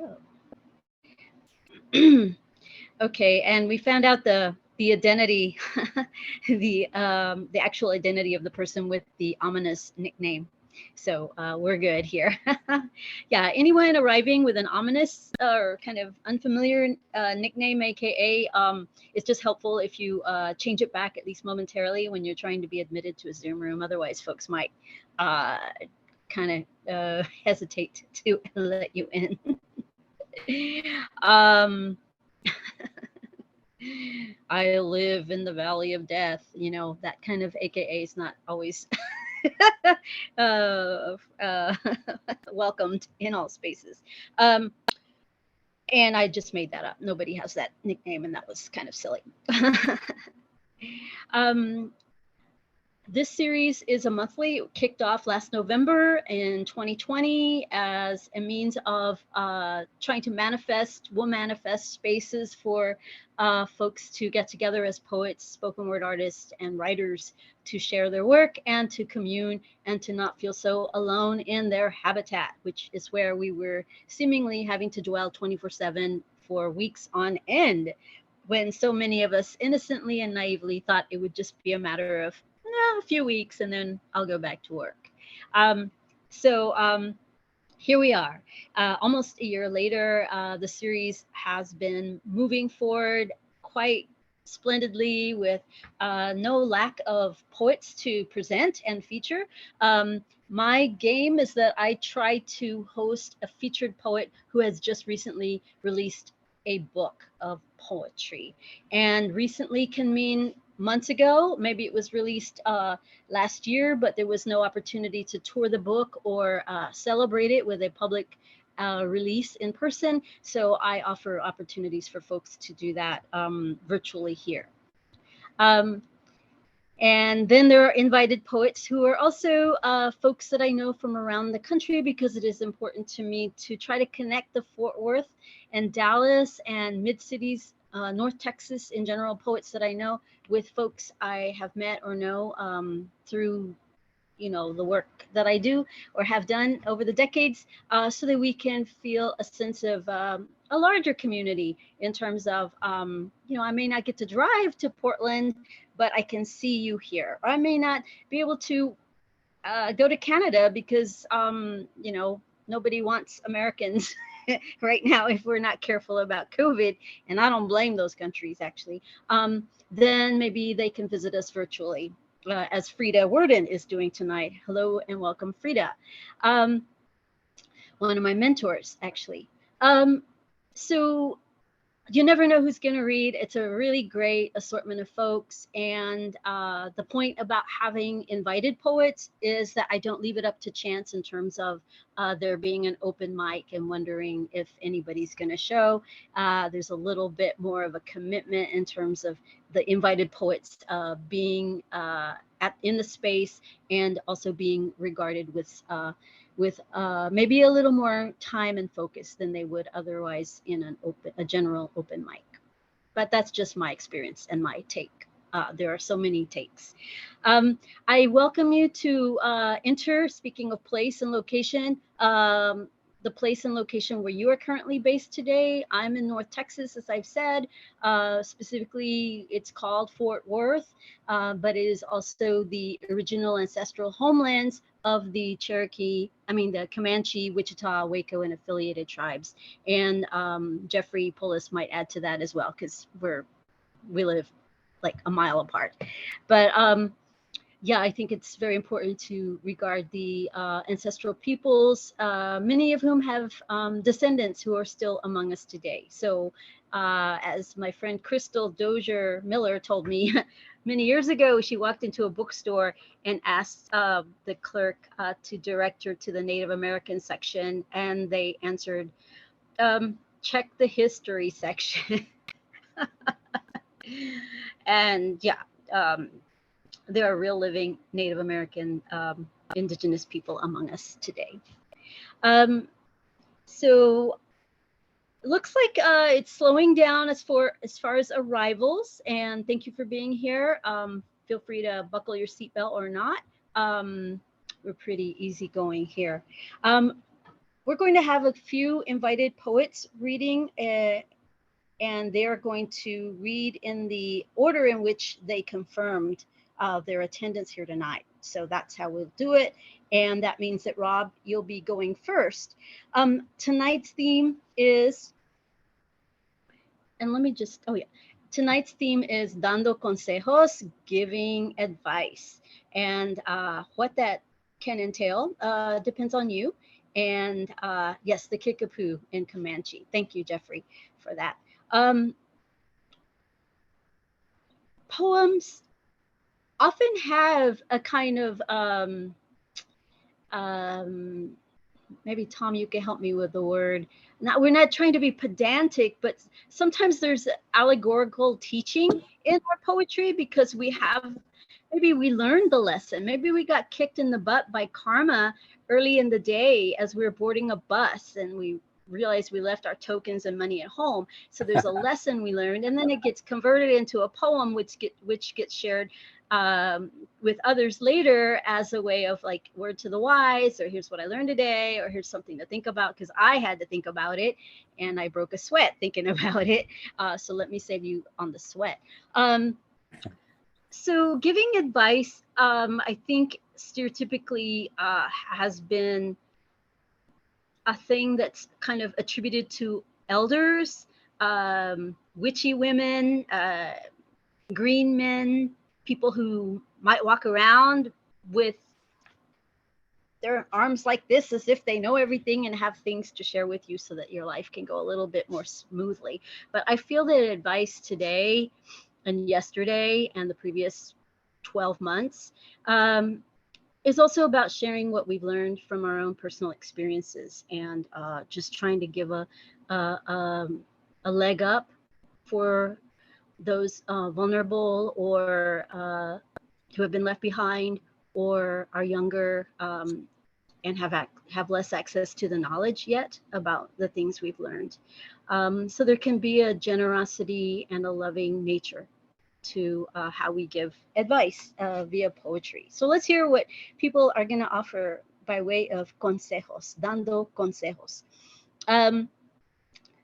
go. Okay, and we found out the identity, the actual identity of the person with the ominous nickname. So we're good here. Yeah, anyone arriving with an ominous or kind of unfamiliar nickname, aka, it's just helpful if you change it back at least momentarily when you're trying to be admitted to a Zoom room. Otherwise, folks might uh, kind of hesitate to let you in. um, I live in the valley of death. You know, that kind of AKA is not always uh, welcomed in all spaces. Um, and I just made that up. Nobody has that nickname, and that was kind of silly. um, this series is a monthly. It kicked off last November in 2020 as a means of trying to will manifest spaces for folks to get together as poets, spoken word artists, and writers to share their work and to commune and to not feel so alone in their habitat, which is where we were seemingly having to dwell 24/7 for weeks on end, when so many of us innocently and naively thought it would just be a matter of a few weeks and then I'll go back to work. Um, so here we are, almost a year later. The series has been moving forward quite splendidly with no lack of poets to present and feature. My game is that I try to host a featured poet who has just recently released a book of poetry. And recently can mean months ago. Maybe it was released last year, but there was no opportunity to tour the book or celebrate it with a public release in person. So I offer opportunities for folks to do that virtually here. Um, and then there are invited poets who are also folks that I know from around the country, because it is important to me to try to connect the Fort Worth and Dallas and mid-cities, North Texas in general, poets that I know with folks I have met or know through the work that I do or have done over the decades, so that we can feel a sense of a larger community in terms of, I may not get to drive to Portland, but I can see you here. Or I may not be able to go to Canada because, nobody wants Americans right now if we're not careful about COVID. And I don't blame those countries, actually. Then maybe they can visit us virtually. As Frida Worden is doing tonight. Hello and welcome, Frida. Um, One of my mentors, actually. So you never know who's going to read. It's a really great assortment of folks. And the point about having invited poets is that I don't leave it up to chance in terms of there being an open mic and wondering if anybody's going to show. There's a little bit more of a commitment in terms of the invited poets being in the space and also being regarded with maybe a little more time and focus than they would otherwise in a general open mic. But that's just my experience and my take. There are so many takes. I welcome you to enter, speaking of place and location, the place and location where you are currently based today. I'm in North Texas, as I've said. Specifically, it's called Fort Worth, but it is also the original ancestral homelands of the the Comanche, Wichita, Waco, and affiliated tribes. And Jeffrey Pullis might add to that as well, because we live like a mile apart. But yeah, I think it's very important to regard the ancestral peoples, many of whom have descendants who are still among us today. So as my friend Crystal Dozier Miller told me many years ago, she walked into a bookstore and asked the clerk to direct her to the Native American section, and they answered, check the history section. And yeah, there are real living Native American indigenous people among us today. So looks like it's slowing down as far as arrivals. And thank you for being here. Feel free to buckle your seatbelt or not. We're pretty easygoing here. We're we're going to have a few invited poets reading, and they are going to read in the order in which they confirmed their attendance here tonight. So that's how we'll do it. And that means that, Rob, you'll be going first. Tonight's theme is, and let me just, oh yeah. Tonight's theme is Dando Consejos, giving advice. And what that can entail depends on you. And yes, the Kickapoo in Comanche. Thank you, Jeffrey, for that. Poems often have a kind of, maybe Tom, you can help me with the word. We're not trying to be pedantic, but sometimes there's allegorical teaching in our poetry because maybe we learned the lesson. Maybe we got kicked in the butt by karma early in the day as we were boarding a bus and we realized we left our tokens and money at home. So there's a lesson we learned, and then it gets converted into a poem which gets shared with others later as a way of like word to the wise, or here's what I learned today, or here's something to think about, because I had to think about it and I broke a sweat thinking about it. So let me save you on the sweat. So giving advice, I think stereotypically has been a thing that's kind of attributed to elders, witchy women, green men, people who might walk around with their arms like this as if they know everything and have things to share with you so that your life can go a little bit more smoothly. But I feel that advice today and yesterday and the previous 12 months is also about sharing what we've learned from our own personal experiences, and just trying to give a leg up for those vulnerable or who have been left behind or are younger and have less access to the knowledge yet about the things we've learned. So there can be a generosity and a loving nature to how we give advice via poetry. So let's hear what people are going to offer by way of consejos, dando consejos.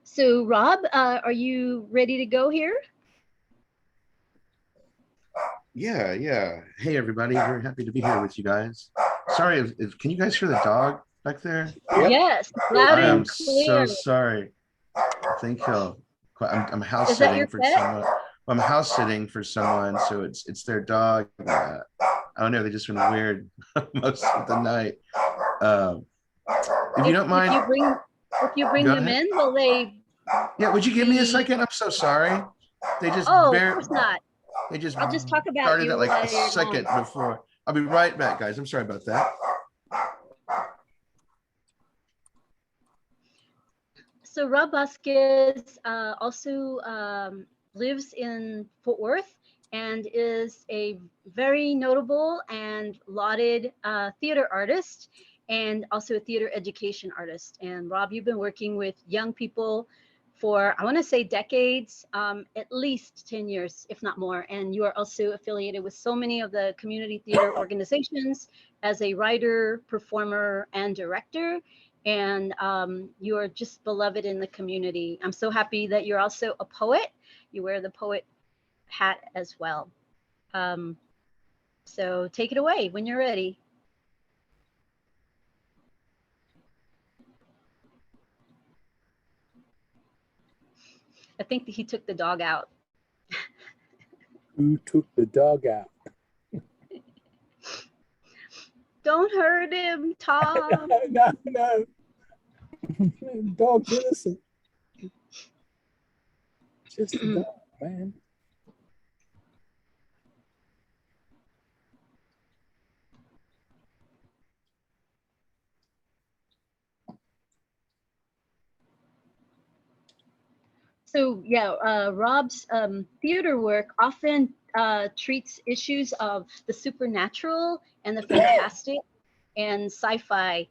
So Rob, are you ready to go here? Yeah. Hey, everybody. Very happy to be here with you guys. Sorry, can you guys hear the dog back there? Yes, loud I am and clear. so sorry. Thank you. I'm house Is that sitting your for pet? someone. I'm house sitting for someone, so it's their dog. I don't know. They just went weird most of the night. If you don't mind, if you bring them in, will they? Yeah. Would you give me a second? I'm so sorry. They just of course not. They just I'll just talk about started you at like a you're second gone. before. I'll be right back, guys. I'm sorry about that. So Rob Vasquez also lives in Fort Worth and is a very notable and lauded theater artist and also a theater education artist. And Rob, you've been working with young people for, I want to say decades, at least 10 years, if not more. And you are also affiliated with so many of the community theater organizations as a writer, performer, and director. And you are just beloved in the community. I'm so happy that you're also a poet. You wear the poet hat as well. So take it away when you're ready. I think that he took the dog out. Who took the dog out? Don't hurt him, Tom. No. Dog's innocent. Just a dog, man. So yeah, Rob's theater work often treats issues of the supernatural and the fantastic and sci-fi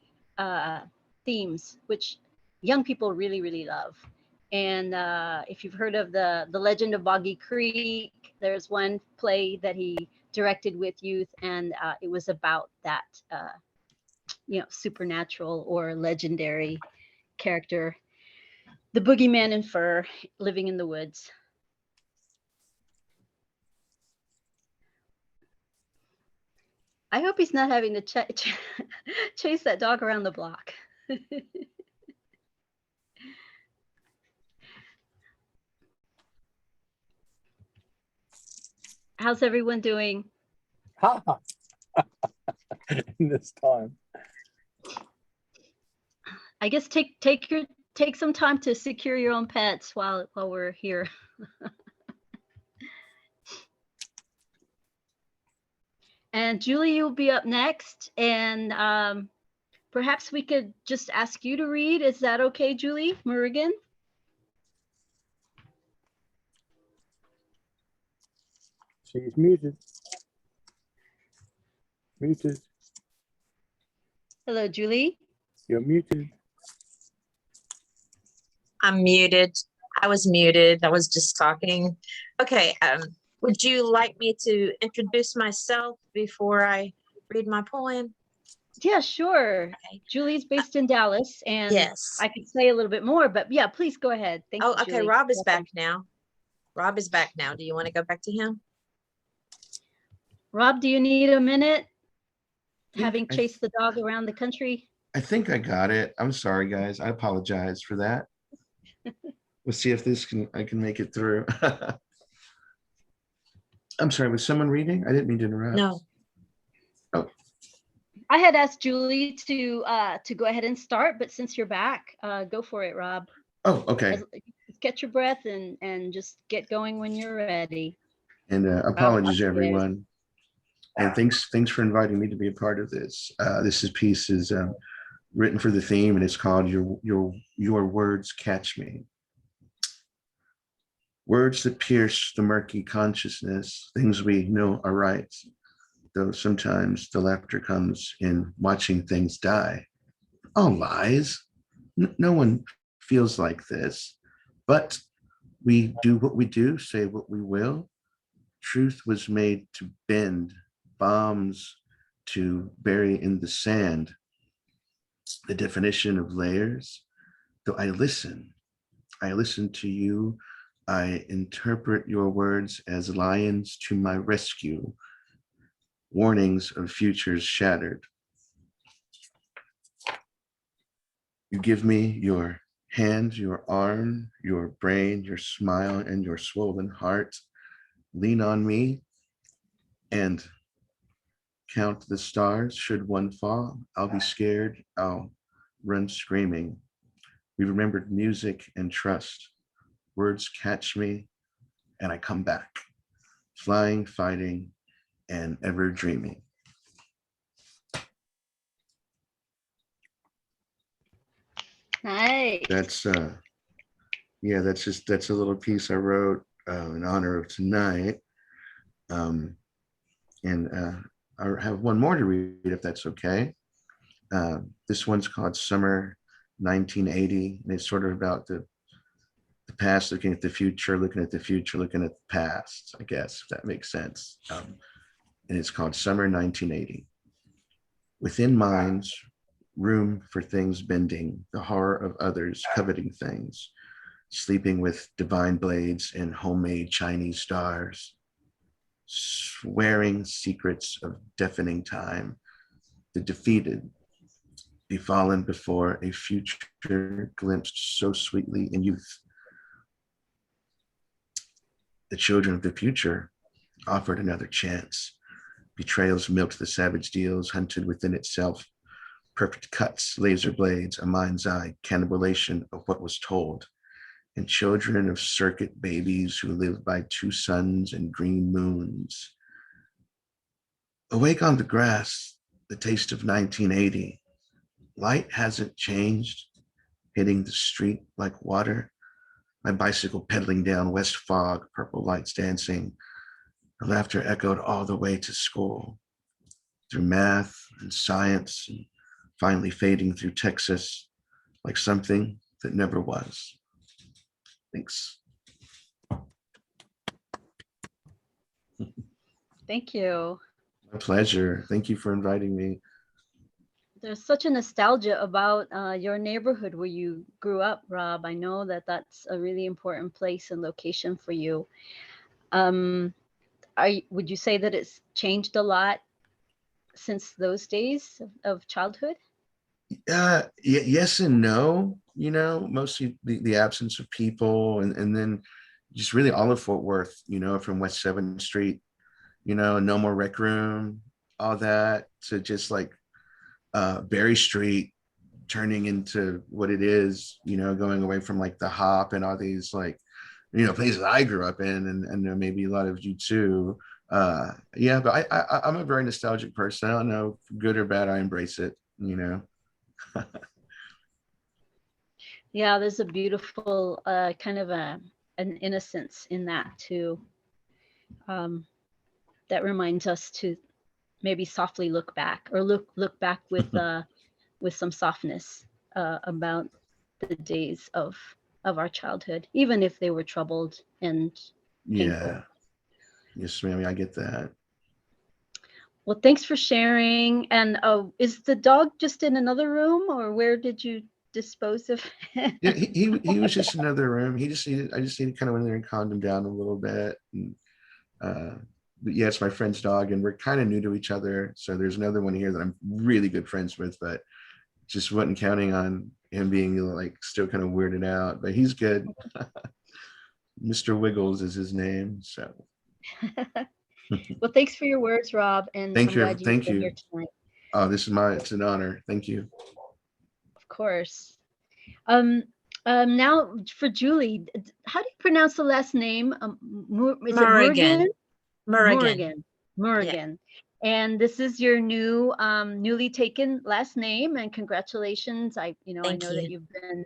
themes, which young people really, really love. And if you've heard of the Legend of Boggy Creek, there's one play that he directed with youth, and it was about that supernatural or legendary character. The boogeyman in fur living in the woods. I hope he's not having to chase that dog around the block. How's everyone doing? Ha! In this time. I guess take some time to secure your own pets while we're here. And Julie, you'll be up next, and perhaps we could just ask you to read. Is that okay, Julie Murrigan? She's muted. Muted. Hello, Julie. You're muted. I'm muted. I was muted. I was just talking. Okay. Would you like me to introduce myself before I read my poem? Yeah, sure. Okay. Julie's based in Dallas, and Yes. I could say a little bit more, but yeah, please go ahead. Thank you, Oh, okay. Julie. Rob is Welcome. back now. Rob is back now. Do you want to go back to him? Rob, do you need a minute? Having I- chased the dog around the country? I think I got it. I'm sorry, guys. I apologize for that. Let's see if I can make it through. I'm sorry, was someone reading? I didn't mean to interrupt. No. Oh, I had asked Julie to go ahead and start, but since you're back, go for it, Rob. oh, okay. Get your breath and just get going when you're ready. And apologies, Okay. everyone. And thanks for inviting me to be a part of this. This piece is written for the theme, and it's called "Your Words Catch Me." Words that pierce the murky consciousness, things we know are right, though sometimes the laughter comes in watching things die. All lies. No one feels like this, but we do what we do, say what we will. Truth was made to bend, bombs to bury in the sand. The definition of layers, though I listen to you. I interpret your words as lions to my rescue, warnings of futures shattered. You give me your hand, your arm, your brain, your smile, and your swollen heart. Lean on me and count the stars. Should one fall, I'll be scared. I'll run screaming. We remembered music and trust. Words catch me, and I come back, flying, fighting, and ever dreaming. Nice. That's that's a little piece I wrote in honor of tonight. And I have one more to read if that's okay. This one's called Summer 1980, and it's sort of about the past looking at the future, looking at the future, looking at the past, I guess, if that makes sense. And it's called Summer 1980. Within minds, room for things bending, the horror of others coveting things, sleeping with divine blades and homemade Chinese stars, swearing secrets of deafening time, the defeated, be fallen before a future glimpsed so sweetly in youth. The children of the future offered another chance. Betrayals milked the savage deals, hunted within itself. Perfect cuts, laser blades, a mind's eye, cannibalization of what was told. And children of circuit babies who lived by two suns and green moons. Awake on the grass, the taste of 1980. Light hasn't changed, hitting the street like water. My bicycle pedaling down West Fog, purple lights dancing. The laughter echoed all the way to school, through math and science, and finally fading through Texas like something that never was. Thanks. Thank you. My pleasure. Thank you for inviting me. There's such a nostalgia about your neighborhood where you grew up, Rob. I know that that's a really important place and location for you. Um, would you say that it's changed a lot since those days of childhood? Yes and no, mostly the absence of people, and then just really all of Fort Worth, from West 7th Street, no more rec room, all that, to just like Berry Street turning into what it is, going away from like the Hop and all these like, places I grew up in, and maybe a lot of you too. Yeah, but I'm a very nostalgic person. I don't know, good or bad, I embrace it. Yeah, there's a beautiful kind of an innocence in that too. That reminds us to maybe softly look back, or look back with some softness about the days of our childhood, even if they were troubled and painful. Yeah. Yes, ma'am. I get that. Well, thanks for sharing. And is the dog just in another room, or where did you dispose of him? Yeah, he was just in another room. I just needed kind of went in there and calmed him down a little bit. And but yeah, it's my friend's dog, and we're kind of new to each other. So there's another one here that I'm really good friends with, but just wasn't counting on him being like still kind of weirded out. But he's good. Mr. Wiggles is his name. So Well, thanks for your words, Rob, and I'm glad you've thank been here you. tonight. Oh, it's an honor. Thank you. Of course. Now for Julie, how do you pronounce the last name? Is it Morgan? Murrigan. Murrigan. Yeah. And this is your newly taken last name, and congratulations. I know that you've been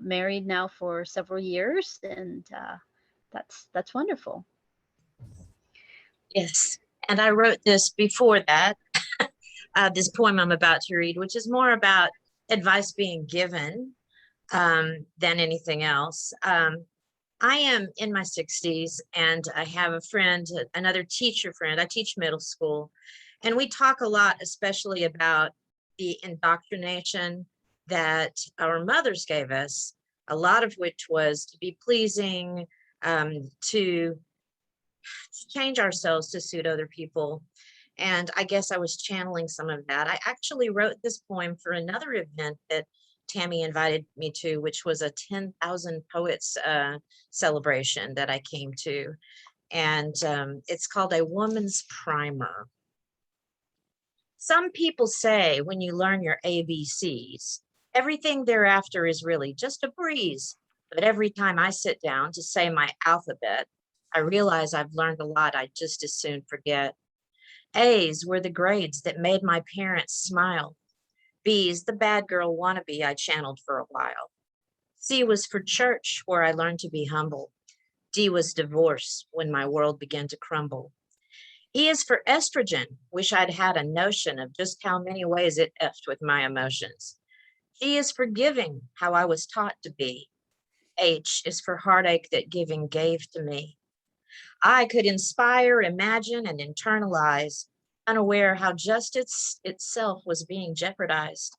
married now for several years, and that's wonderful. Yes, and I wrote this before that, this poem I'm about to read, which is more about advice being given than anything else. I am in my 60s, and I have a friend, another teacher friend. I teach middle school, and we talk a lot, especially about the indoctrination that our mothers gave us, a lot of which was to be pleasing, to change ourselves to suit other people. And I guess I was channeling some of that. I actually wrote this poem for another event that Tammy invited me to, which was a 10,000 poets celebration that I came to. And it's called A Woman's Primer. Some people say when you learn your ABCs, everything thereafter is really just a breeze. But every time I sit down to say my alphabet, I realize I've learned a lot I'd just as soon forget. A's were the grades that made my parents smile. B's the bad girl wannabe I channeled for a while. C was for church, where I learned to be humble. D was divorce, when my world began to crumble. E is for estrogen, wish I'd had a notion of just how many ways it effed with my emotions. G is for giving, how I was taught to be. H is for heartache that giving gave to me. I could inspire, imagine, and internalize, unaware how justice itself was being jeopardized.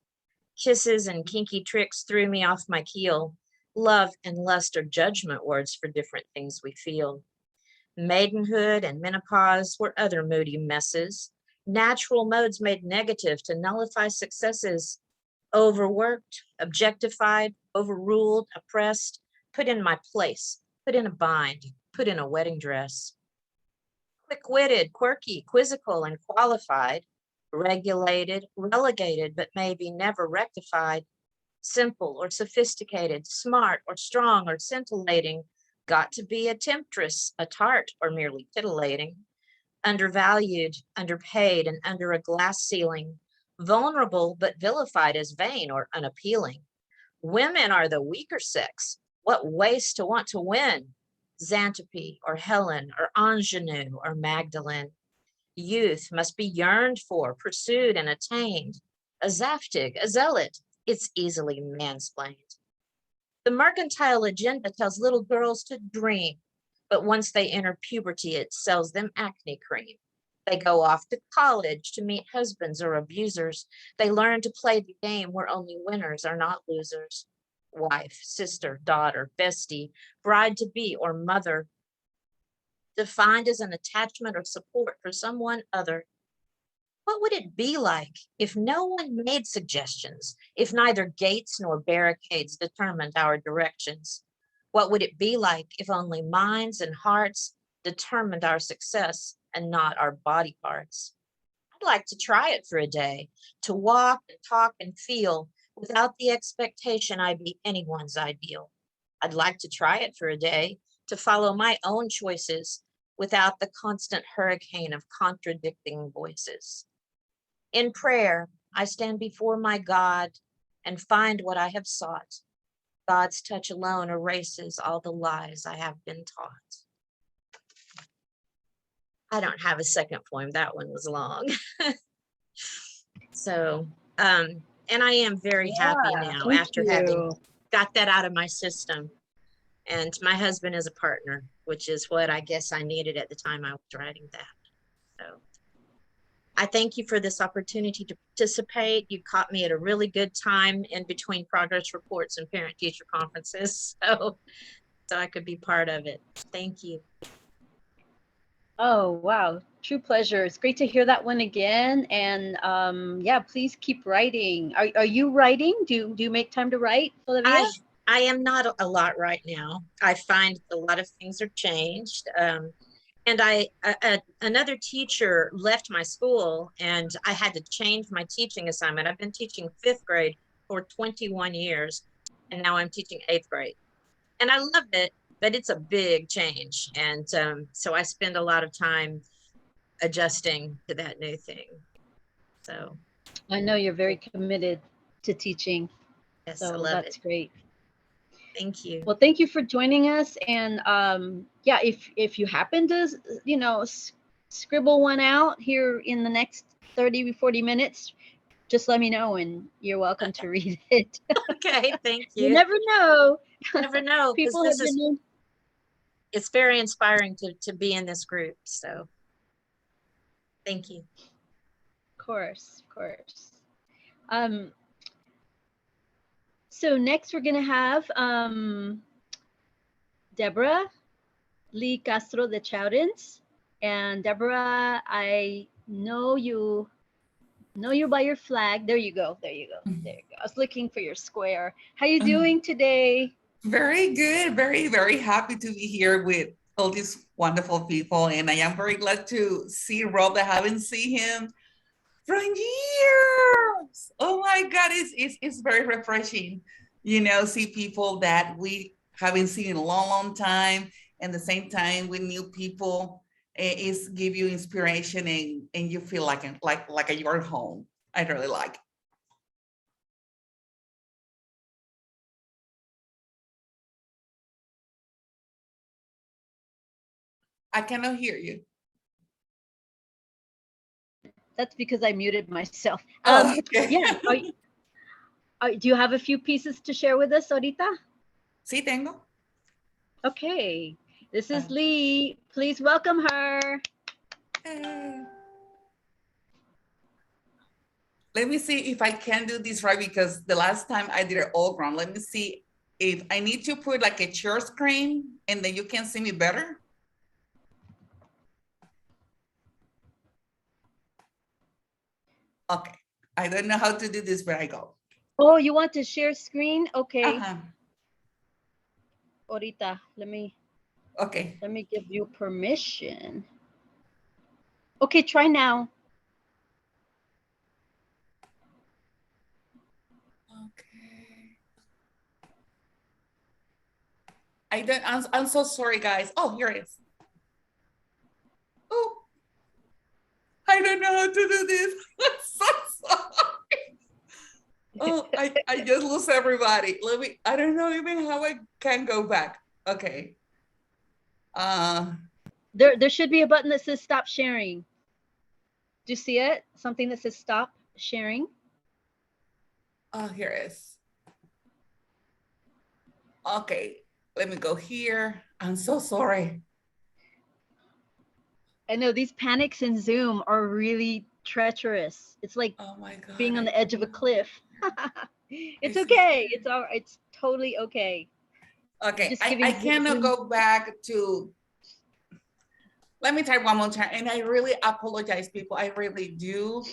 Kisses and kinky tricks threw me off my keel. Love and lust are judgment words for different things we feel. Maidenhood and menopause were other moody messes. Natural modes made negative to nullify successes. Overworked, objectified, overruled, oppressed, put in my place, put in a bind, put in a wedding dress. Quick-witted, quirky, quizzical, and qualified, regulated, relegated, but maybe never rectified, simple or sophisticated, smart or strong or scintillating, got to be a temptress, a tart, or merely titillating, undervalued, underpaid, and under a glass ceiling, vulnerable but vilified as vain or unappealing. Women are the weaker sex. What waste to want to win? Xantippe or Helen or Ingenue or Magdalene. Youth must be yearned for, pursued, and attained. A Zaftig, a zealot, it's easily mansplained. The mercantile agenda tells little girls to dream, but once they enter puberty, it sells them acne cream. They go off to college to meet husbands or abusers. They learn to play the game where only winners are not losers. Wife, sister, daughter, bestie, bride-to-be, or mother, defined as an attachment or support for someone other. What would it be like if no one made suggestions, if neither gates nor barricades determined our directions? What would it be like if only minds and hearts determined our success and not our body parts? I'd like to try it for a day, to walk and talk and feel without the expectation I be anyone's ideal. I'd like to try it for a day, to follow my own choices without the constant hurricane of contradicting voices. In prayer, I stand before my God and find what I have sought. God's touch alone erases all the lies I have been taught. I don't have a second poem. That one was long. So, and I am very happy now Thank after you. having got that out of my system. And my husband is a partner, which is what I guess I needed at the time I was writing that. So I thank you for this opportunity to participate. You caught me at a really good time in between progress reports and parent teacher conferences. So I could be part of it. Thank you. Oh, wow. True pleasure. It's great to hear that one again. And yeah, please keep writing. Are you writing? Do you make time to write, Olivia? I am not a lot right now. I find a lot of things are changed. And another teacher left my school and I had to change my teaching assignment. I've been teaching 5th grade for 21 years and now I'm teaching 8th grade. And I love it, but it's a big change. And so I spend a lot of time adjusting to that new thing. So I know you're very committed to teaching. yes, So I love that's it. great. Thank you. Well, thank you for joining us. And yeah, if you happen to, scribble one out here in the next 30 to 40 minutes, just let me know and you're welcome to read it. Okay, thank you. You never know. Never know, because People have this been it's very inspiring to be in this group. So thank you. Of course. So next we're gonna have Deborah Lee Castro de Chaurins. And Deborah, I know you by your flag. There you go. I was looking for your square. How you doing today? Very good. Very, very happy to be here with all these wonderful people. And I am very glad to see Rob. I haven't seen him from years. Oh my God, it's very refreshing, see people that we haven't seen in a long, long time. And at the same time with new people, it's give you inspiration and you feel like you're at home. I really like it. I cannot hear you. That's because I muted myself. Okay. Yeah. Do you have a few pieces to share with us, ahorita? Sí, tengo. Okay. This is Lee. Please welcome her. Let me see if I can do this right, because the last time I did it all wrong. Let me see if I need to put like a share screen and then you can see me better. Okay. I don't know how to do this, but I go. Oh, you want to share screen? Okay. Uh-huh. Ahorita, let me give you permission. Okay, try now. Okay. I'm so sorry, guys. Oh, here it is. Oh, I don't know how to do this. I'm so sorry. Oh, I just lose everybody. I don't know even how I can go back. Okay. There should be a button that says stop sharing. Do you see it? Something that says stop sharing. Oh, here it is. Okay, let me go here. I'm so sorry. I know these panics in Zoom are really treacherous. It's like Oh my God. being on the edge of a cliff. It's This is okay. scary. It's totally okay. Okay, Just I giving cannot Zoom. go back to, let me try one more time. And I really apologize, people. I really do.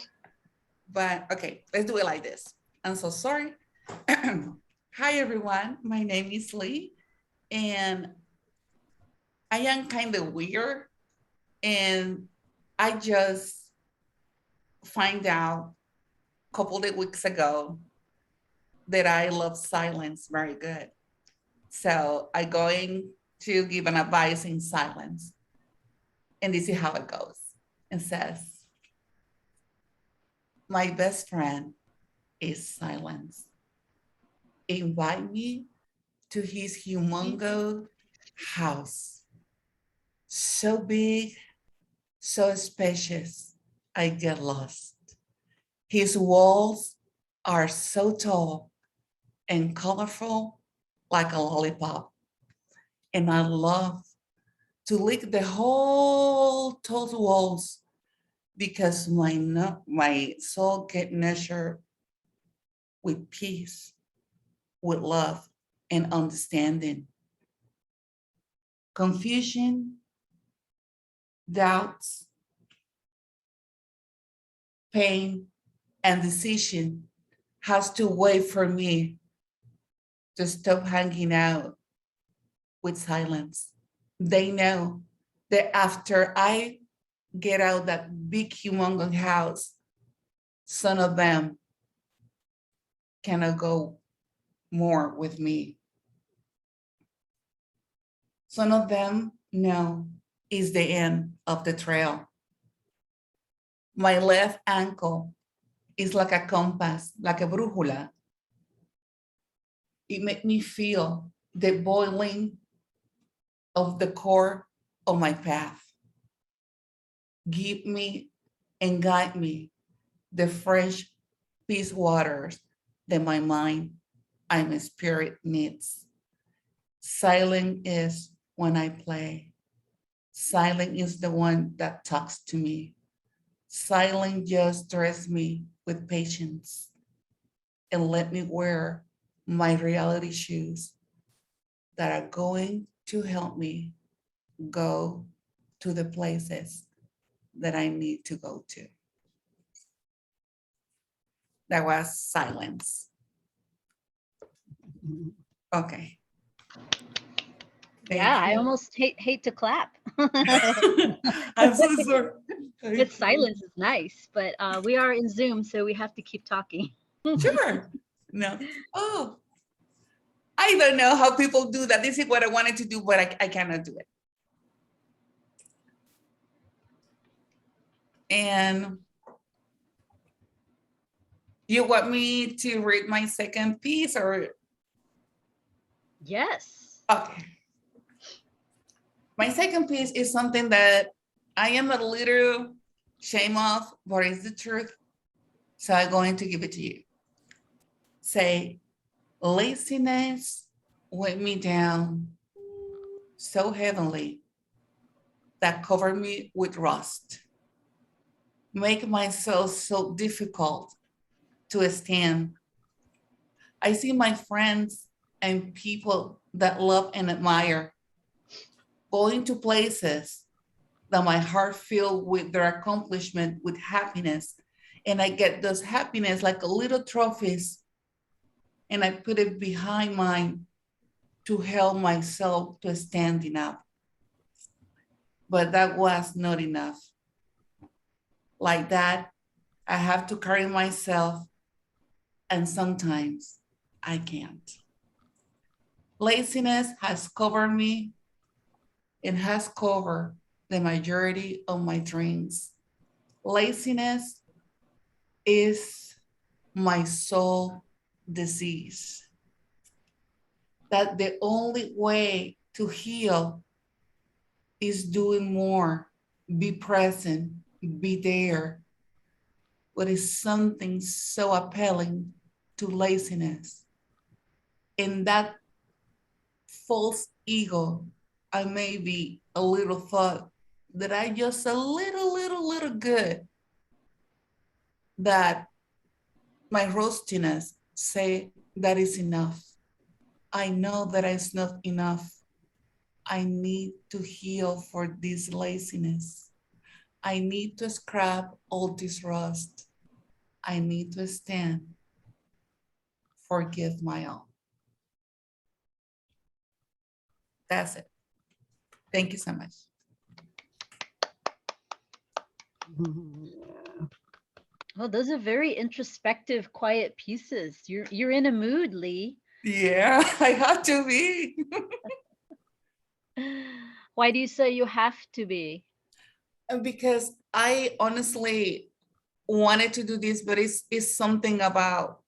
But okay, let's do it like this. I'm so sorry. Hi, everyone. My name is Lee, and I am kind of weird. And I just find out a couple of weeks ago that I love silence very good. So I'm going to give an advice in silence. And this is how it goes. It says, my best friend is silence. Invite me to his humongous house. So big, so spacious, I get lost. His walls are so tall and colorful like a lollipop. And I love to lick the whole tall walls because my soul get nurtured with peace, with love and understanding. Confusion, doubts, pain, and decision has to wait for me to stop hanging out with silence. They know that after I get out that big humongous house, some of them cannot go more with me. Some of them know is the end of the trail. My left ankle is like a compass, like a brújula. It made me feel the boiling of the core of my path. Give me and guide me the fresh peace waters that my mind and my spirit needs. Silent is when I play. Silent is the one that talks to me. Silent just dress me with patience and let me wear my reality shoes that are going to help me go to the places that I need to go to. That was silence. Okay. Yeah, I you. almost hate to clap. I'm so sorry. But silence is nice, but we are in Zoom, so we have to keep talking. Sure. No. Oh, I don't know how people do that. This is what I wanted to do, but I cannot do it. And you want me to read my second piece or? Yes. Okay. My second piece is something that I am a little ashamed of, but it's the truth. So I'm going to give it to you. Say, laziness weighed me down so heavily that covered me with rust. Make myself so difficult to stand. I see my friends and people that love and admire going to places that my heart filled with their accomplishment with happiness. And I get those happiness like a little trophies and I put it behind mine to help myself to standing up. But that was not enough. Like that, I have to carry myself and sometimes I can't. Laziness has covered me and has covered the majority of my dreams. Laziness is my soul disease. That the only way to heal is doing more, be present, be there. But it's something so appealing to laziness. In that false ego, I may be a little thought that I just a little good, that my roastiness say that is enough. I know that it's not enough. I need to heal for this laziness. I need to scrap all this rust. I need to stand, forgive my own. That's it. Thank you so much. Oh, those are very introspective, quiet pieces. You're in a mood, Lee. Yeah, I have to be. Why do you say you have to be? Because I honestly wanted to do this, but it's something about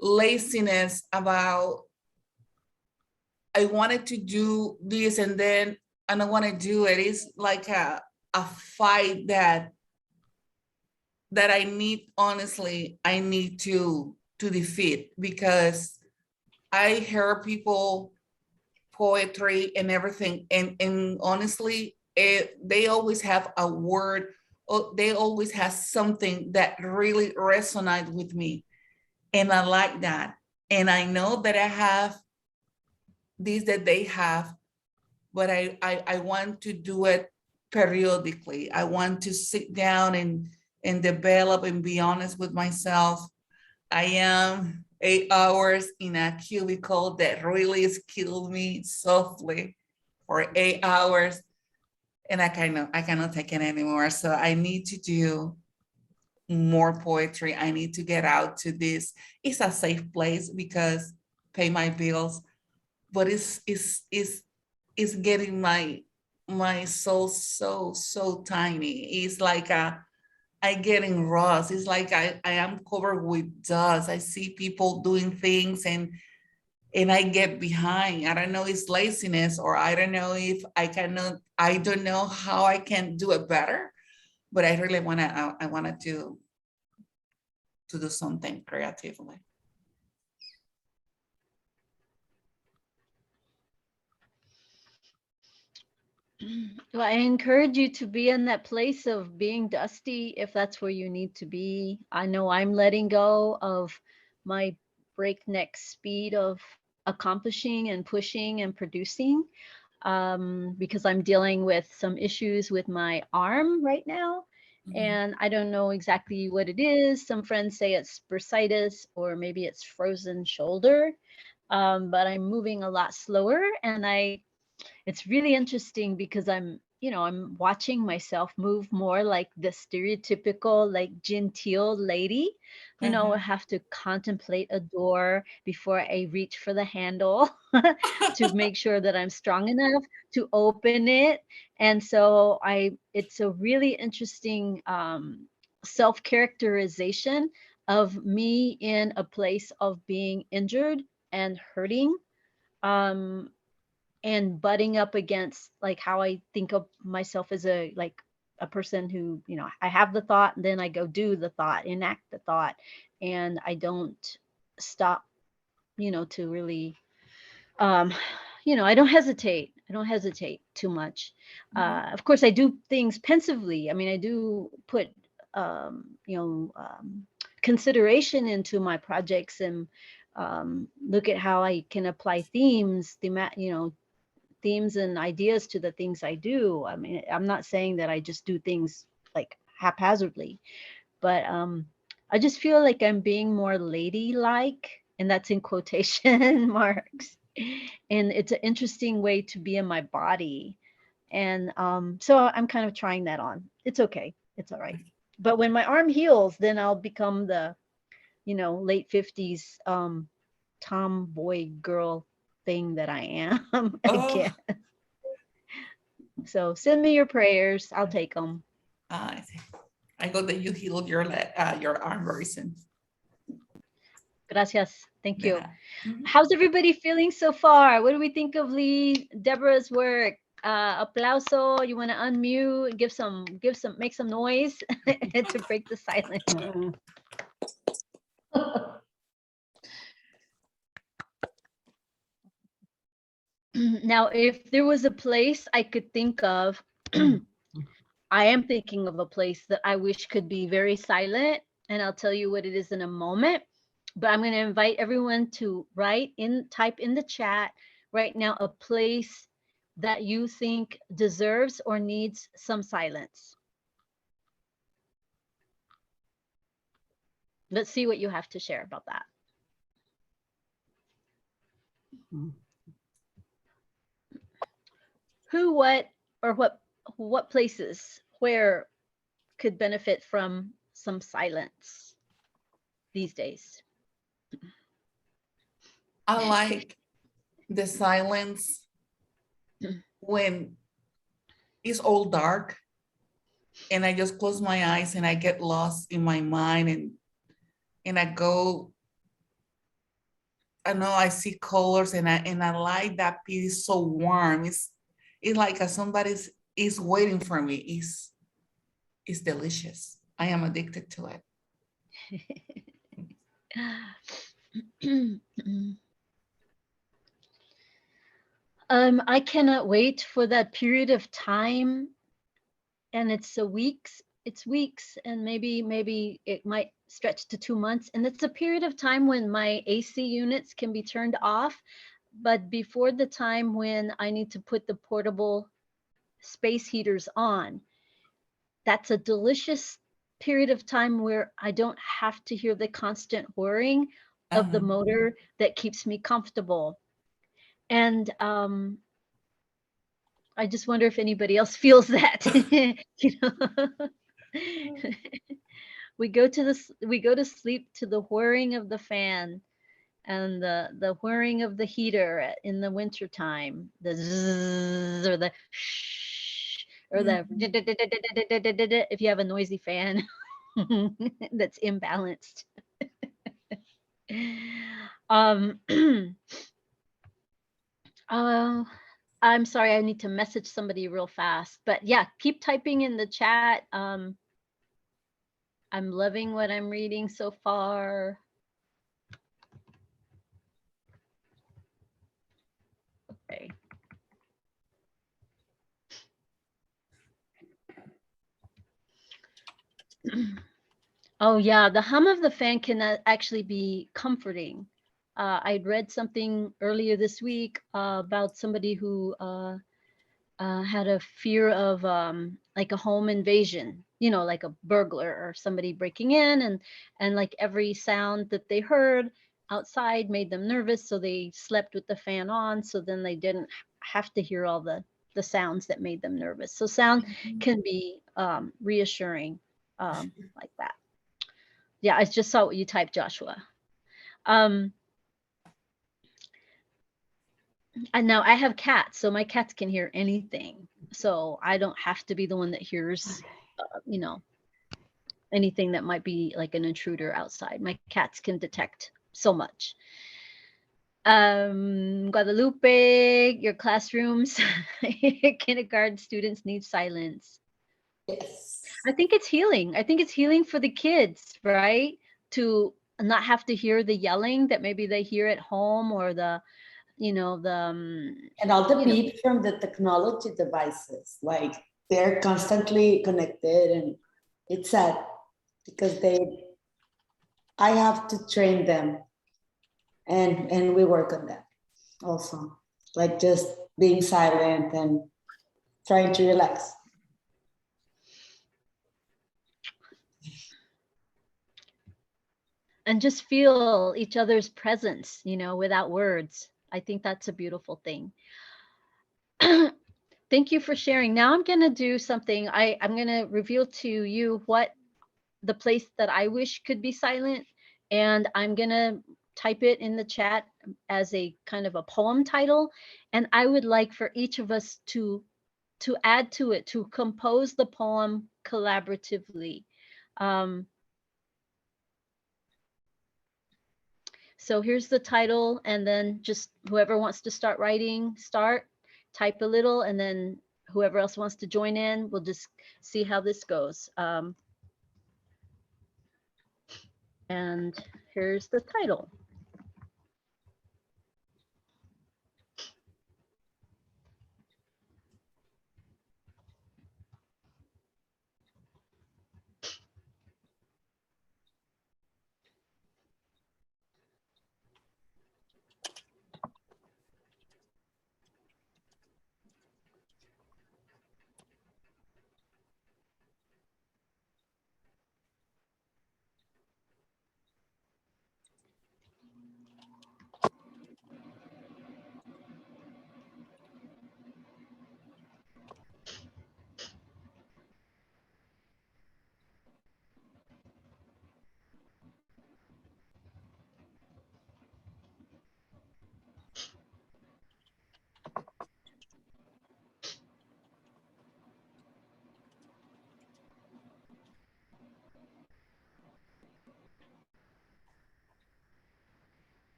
laziness, about I wanted to do this and then I don't want to do it. It's like a fight that I need, honestly, I need to defeat, because I hear people poetry and everything, and honestly, they always have a word, or they always have something that really resonates with me, and I like that. And I know that I have this that they have, but I want to do it periodically. I want to sit down and develop and be honest with myself. I am 8 hours in a cubicle that really has killed me softly for 8 hours, and I cannot take it anymore. So I need to do more poetry. I need to get out to this. It's a safe place because pay my bills, but it's getting my soul so tiny. It's like I getting rust. It's like I am covered with dust. I see people doing things and I get behind. I don't know if it's laziness, or I don't know if I don't know how I can do it better, but I really I wanna to do something creatively. Well, I encourage you to be in that place of being dusty if that's where you need to be. I know I'm letting go of my breakneck speed of accomplishing and pushing and producing, because I'm dealing with some issues with my arm right now. And I don't know exactly what it is. Some friends say it's bursitis, or maybe it's frozen shoulder. But I'm moving a lot slower, and it's really interesting because I'm watching myself move more like the stereotypical, like genteel lady. I have to contemplate a door before I reach for the handle to make sure that I'm strong enough to open it. And so it's a really interesting self-characterization of me in a place of being injured and hurting. Um, and butting up against like how I think of myself as a person who, I have the thought and then I go do the thought, enact the thought, and I don't stop, to really, um, I don't hesitate. I don't hesitate too much. Of course, I do things pensively. I mean, I do put, consideration into my projects, and look at how I can apply themes and ideas to the things I do. I mean, I'm not saying that I just do things like haphazardly, but I just feel like I'm being more ladylike, and that's in quotation marks. And it's an interesting way to be in my body. And so I'm kind of trying that on. It's okay. It's all right. But when my arm heals, then I'll become the, late 50s tomboy girl thing that I am Oh, again. So send me your prayers. I'll take them. I got that you healed your arm very soon. Gracias. Thank you. Yeah. How's everybody feeling so far? What do we think of Lee, Deborah's work? Aplauso. You want to unmute? Make some noise to break the silence. Now, if there was a place I could think of I am thinking of a place that I wish could be very silent, and I'll tell you what it is in a moment. But I'm going to invite everyone to type in the chat right now a place that you think deserves or needs some silence. Let's see what you have to share about that. Who, what, or what places, where could benefit from some silence these days? I like the silence when it's all dark and I just close my eyes and I get lost in my mind and I go, I know I see colors and I like that piece so warm. It's like somebody is waiting for me. It's delicious. I am addicted to it. I cannot wait for that period of time, and it's weeks, and maybe it might stretch to 2 months, and it's a period of time when my AC units can be turned off, but before the time when I need to put the portable space heaters on. That's a delicious period of time where I don't have to hear the constant whirring of the motor that keeps me comfortable. And I just wonder if anybody else feels that. You know? we go to sleep to the whirring of the fan and the whirring of the heater in the wintertime, the zzz or the shh or the if you have a noisy fan that's imbalanced. I'm sorry, I need to message somebody real fast, but yeah, keep typing in the chat. I'm loving what I'm reading so far. Okay. Oh yeah, the hum of the fan can actually be comforting. I'd read something earlier this week about somebody who had a fear of like a home invasion, you know, like a burglar or somebody breaking in, and like every sound that they heard outside made them nervous, so they slept with the fan on, so then they didn't have to hear all the sounds that made them nervous. So sound can be reassuring like that. Yeah, I just saw what you typed, Joshua. And now I have cats, so my cats can hear anything. So I don't have to be the one that hears, you know, anything that might be like an intruder outside. My cats can detect so much. Guadalupe, your classrooms, kindergarten students need silence. Yes. I think it's healing. I think it's healing for the kids, right? To not have to hear the yelling that maybe they hear at home, or the, you know, the and all the beep from the technology devices, like they're constantly connected, and it's sad because I have to train them, and we work on that also, like just being silent and trying to relax. and just feel each other's presence, you know, without words. I think that's a beautiful thing. Thank you for sharing. Now I'm going to do something. I'm going to reveal to you what the place that I wish could be silent, and I'm going to type it in the chat as a kind of a poem title, and I would like for each of us to add to it, to compose the poem collaboratively. So here's the title, and then just whoever wants to start writing, type a little, and then whoever else wants to join in, we'll just see how this goes. And here's the title.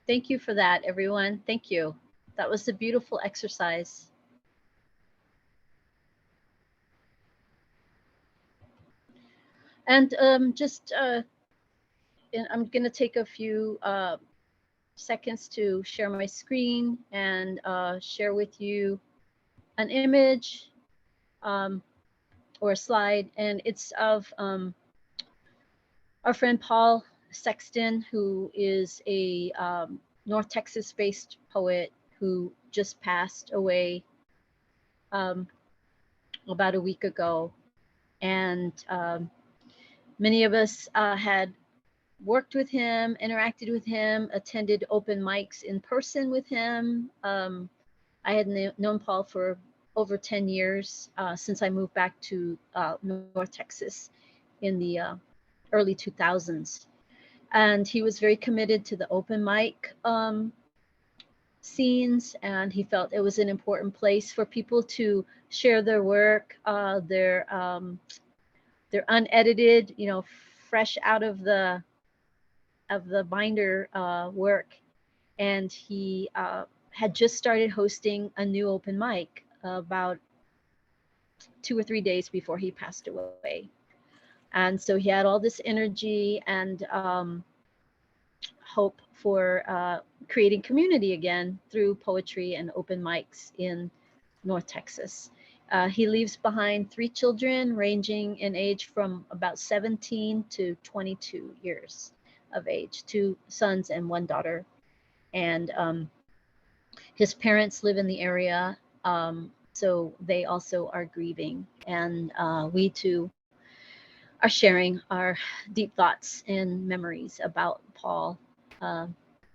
Thank you for that, everyone. Thank you. That was a beautiful exercise. And I'm going to take a few seconds to share my screen and share with you an image or a slide. And it's of our friend Paul Sexton, who is a North Texas-based poet who just passed away about a week ago. And many of us had worked with him, interacted with him, attended open mics in person with him. I had known Paul for over 10 years since I moved back to North Texas in the early 2000s. And he was very committed to the open mic scenes, and he felt it was an important place for people to share their work, their unedited, fresh out of the binder work. And he had just started hosting a new open mic about 2 or 3 days before he passed away. And so he had all this energy and hope for creating community again through poetry and open mics in North Texas. He leaves behind 3 children ranging in age from about 17 to 22 years of age, 2 sons and 1 daughter. And his parents live in the area, so they also are grieving. And we too are sharing our deep thoughts and memories about Paul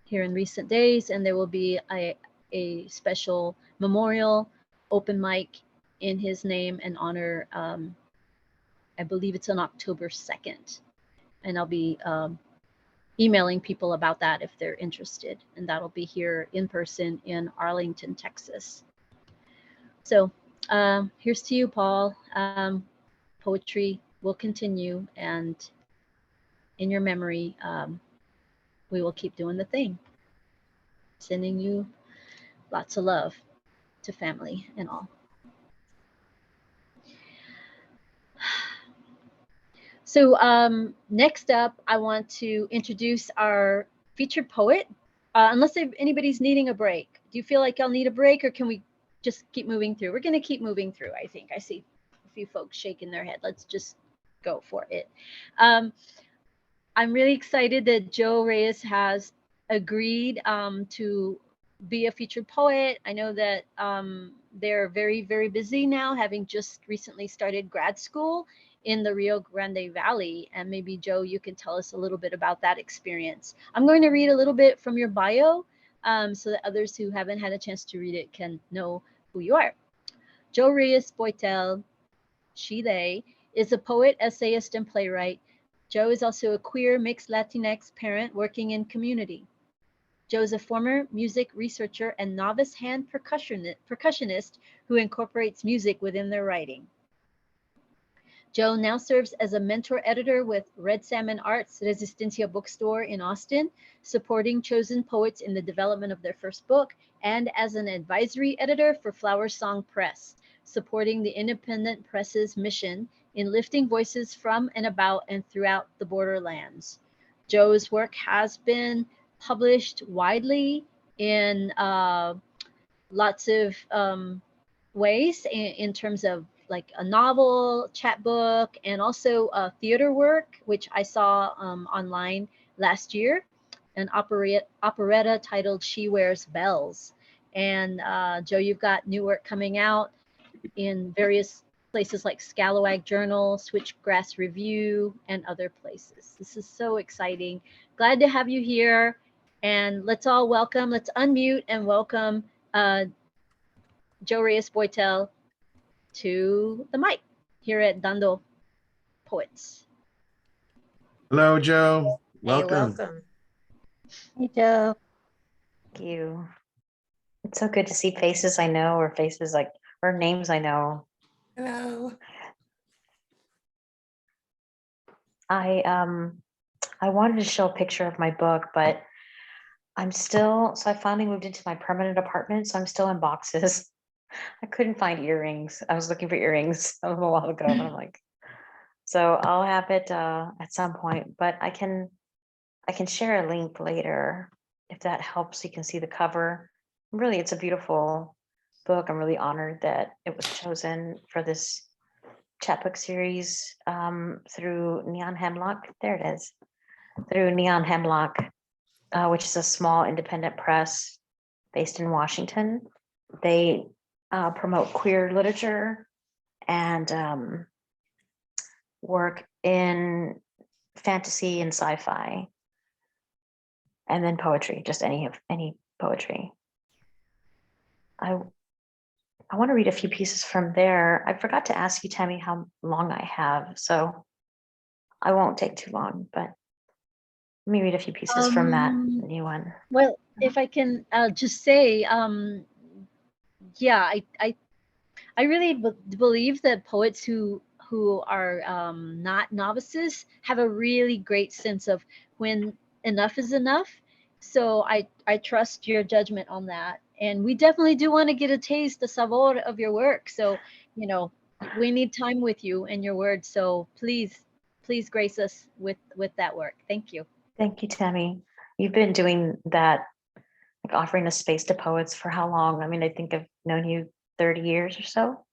here in recent days. And there will be a special memorial open mic in his name and honor. I believe it's on October 2nd. And I'll be emailing people about that if they're interested. And that'll be here in person in Arlington, Texas. So here's to you, Paul. Poetry will continue, and in your memory, we will keep doing the thing. Sending you lots of love to family and all. So next up, I want to introduce our featured poet. Unless anybody's needing a break. Do you feel like y'all need a break, or can we just keep moving through? We're going to keep moving through, I think. I see a few folks shaking their head. Let's just go for it. I'm really excited that Joe Reyes has agreed to be a featured poet. I know that they're very, very busy now, having just recently started grad school in the Rio Grande Valley. And maybe, Joe, you can tell us a little bit about that experience. I'm going to read a little bit from your bio so that others who haven't had a chance to read it can know who you are. Joe Reyes Boitel, she, they, is a poet, essayist, and playwright. Joe is also a queer mixed Latinx parent working in community. Joe is a former music researcher and novice hand percussionist who incorporates music within their writing. Joe now serves as a mentor editor with Red Salmon Arts Resistencia Bookstore in Austin, supporting chosen poets in the development of their first book, and as an advisory editor for Flower Song Press, supporting the independent press's mission in lifting voices from and about and throughout the borderlands. Joe's work has been published widely in lots of ways in terms of like a novel, chapbook, and also theater work, which I saw online last year, an operetta titled She Wears Bells. And Joe, you've got new work coming out in various places like Scalawag Journal, Switchgrass Review, and other places. This is so exciting. Glad to have you here. And let's all welcome, let's unmute and welcome Joe Reyes Boitel to the mic here at Dando Poets. Hello, Joe. Hey, Welcome. welcome. Hey, Joe. Thank you. It's so good to see faces I know, or faces like, or names I know. Hello. I wanted to show a picture of my book, but I finally moved into my permanent apartment, so I'm still in boxes. I couldn't find earrings. I was looking for earrings a little while ago, and I'm like, so I'll have it at some point, but I can share a link later if that helps. You can see the cover. Really, it's a beautiful book. I'm really honored that it was chosen for this chapbook series through Neon Hemlock. There it is, through Neon Hemlock, which is a small independent press based in Washington. They promote queer literature and work in fantasy and sci-fi, and then poetry, just any poetry. I want to read a few pieces from there. I forgot to ask you, Tammy, how long I have, so I won't take too long, but let me read a few pieces from that new one. Well, if I can just say, yeah, I really believe that poets who are not novices have a really great sense of when enough is enough. So I trust your judgment on that, and we definitely do want to get a taste, the sabor of your work. So we need time with you and your words. So please grace us with that work. Thank you. Thank you, Tammy. You've been doing that, like offering a space to poets for how long? I mean, I think I've known you 30 years or so.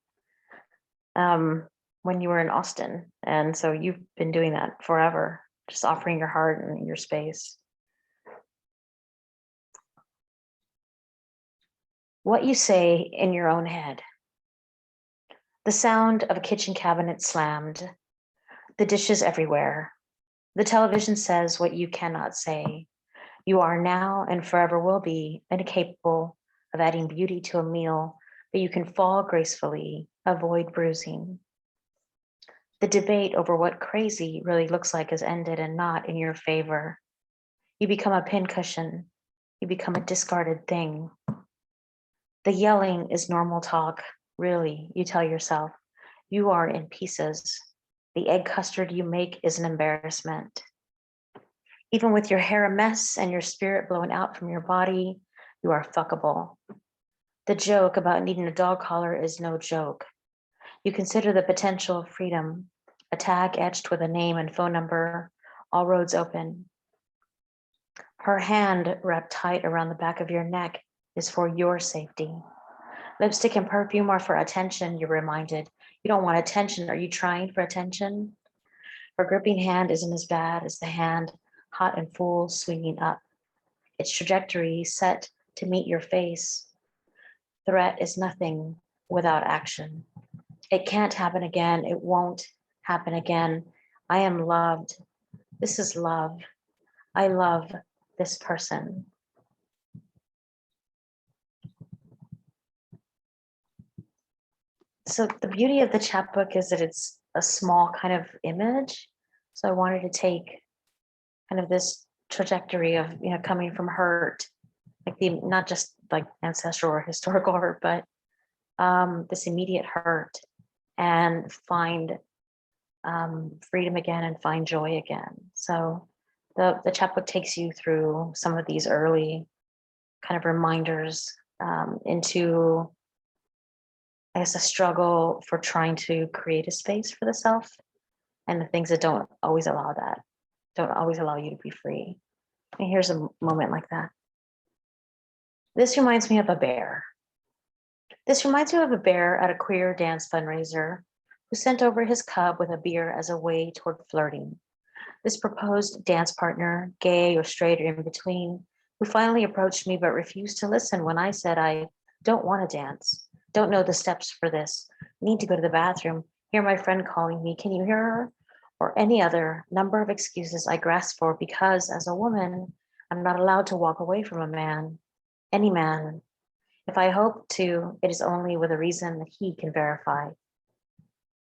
When you were in Austin. And so you've been doing that forever, just offering your heart and your space. What you say in your own head. The sound of a kitchen cabinet slammed, the dishes everywhere. The television says what you cannot say. You are now and forever will be incapable of adding beauty to a meal, but you can fall gracefully, avoid bruising. The debate over what crazy really looks like has ended and not in your favor. You become a pincushion. You become a discarded thing. The yelling is normal talk. Really, you tell yourself, you are in pieces. The egg custard you make is an embarrassment. Even with your hair a mess and your spirit blown out from your body, you are fuckable. The joke about needing a dog collar is no joke. You consider the potential of freedom, a tag etched with a name and phone number, all roads open. Her hand wrapped tight around the back of your neck is for your safety. Lipstick and perfume are for attention, you're reminded. You don't want attention. Are you trying for attention? Her gripping hand isn't as bad as the hand, hot and full, swinging up. Its trajectory set to meet your face. Threat is nothing without action. It can't happen again. It won't happen again. I am loved. This is love. I love this person. So the beauty of the chapbook is that it's a small kind of image. So I wanted to take kind of this trajectory of, coming from hurt, like not just like ancestral or historical hurt, but this immediate hurt, and find freedom again and find joy again. So the chapbook takes you through some of these early kind of reminders into, I guess, a struggle for trying to create a space for the self and the things that don't always allow you to be free. And here's a moment like that. This reminds me of a bear. This reminds me of a bear at a queer dance fundraiser who sent over his cub with a beer as a way toward flirting. This proposed dance partner, gay or straight or in between, who finally approached me but refused to listen when I said I don't want to dance, don't know the steps for this, need to go to the bathroom, hear my friend calling me, can you hear her? Or any other number of excuses I grasp for because as a woman, I'm not allowed to walk away from a man, any man. If I hope to, it is only with a reason that he can verify.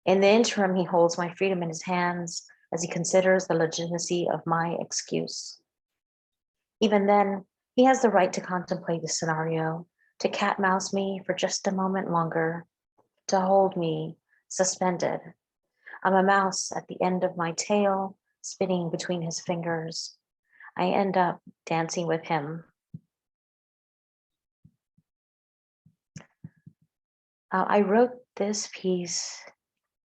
In the interim, he holds my freedom in his hands as he considers the legitimacy of my excuse. Even then, he has the right to contemplate the scenario, to cat-mouse me for just a moment longer, to hold me suspended. I'm a mouse at the end of my tail, spinning between his fingers. I end up dancing with him, I wrote this piece.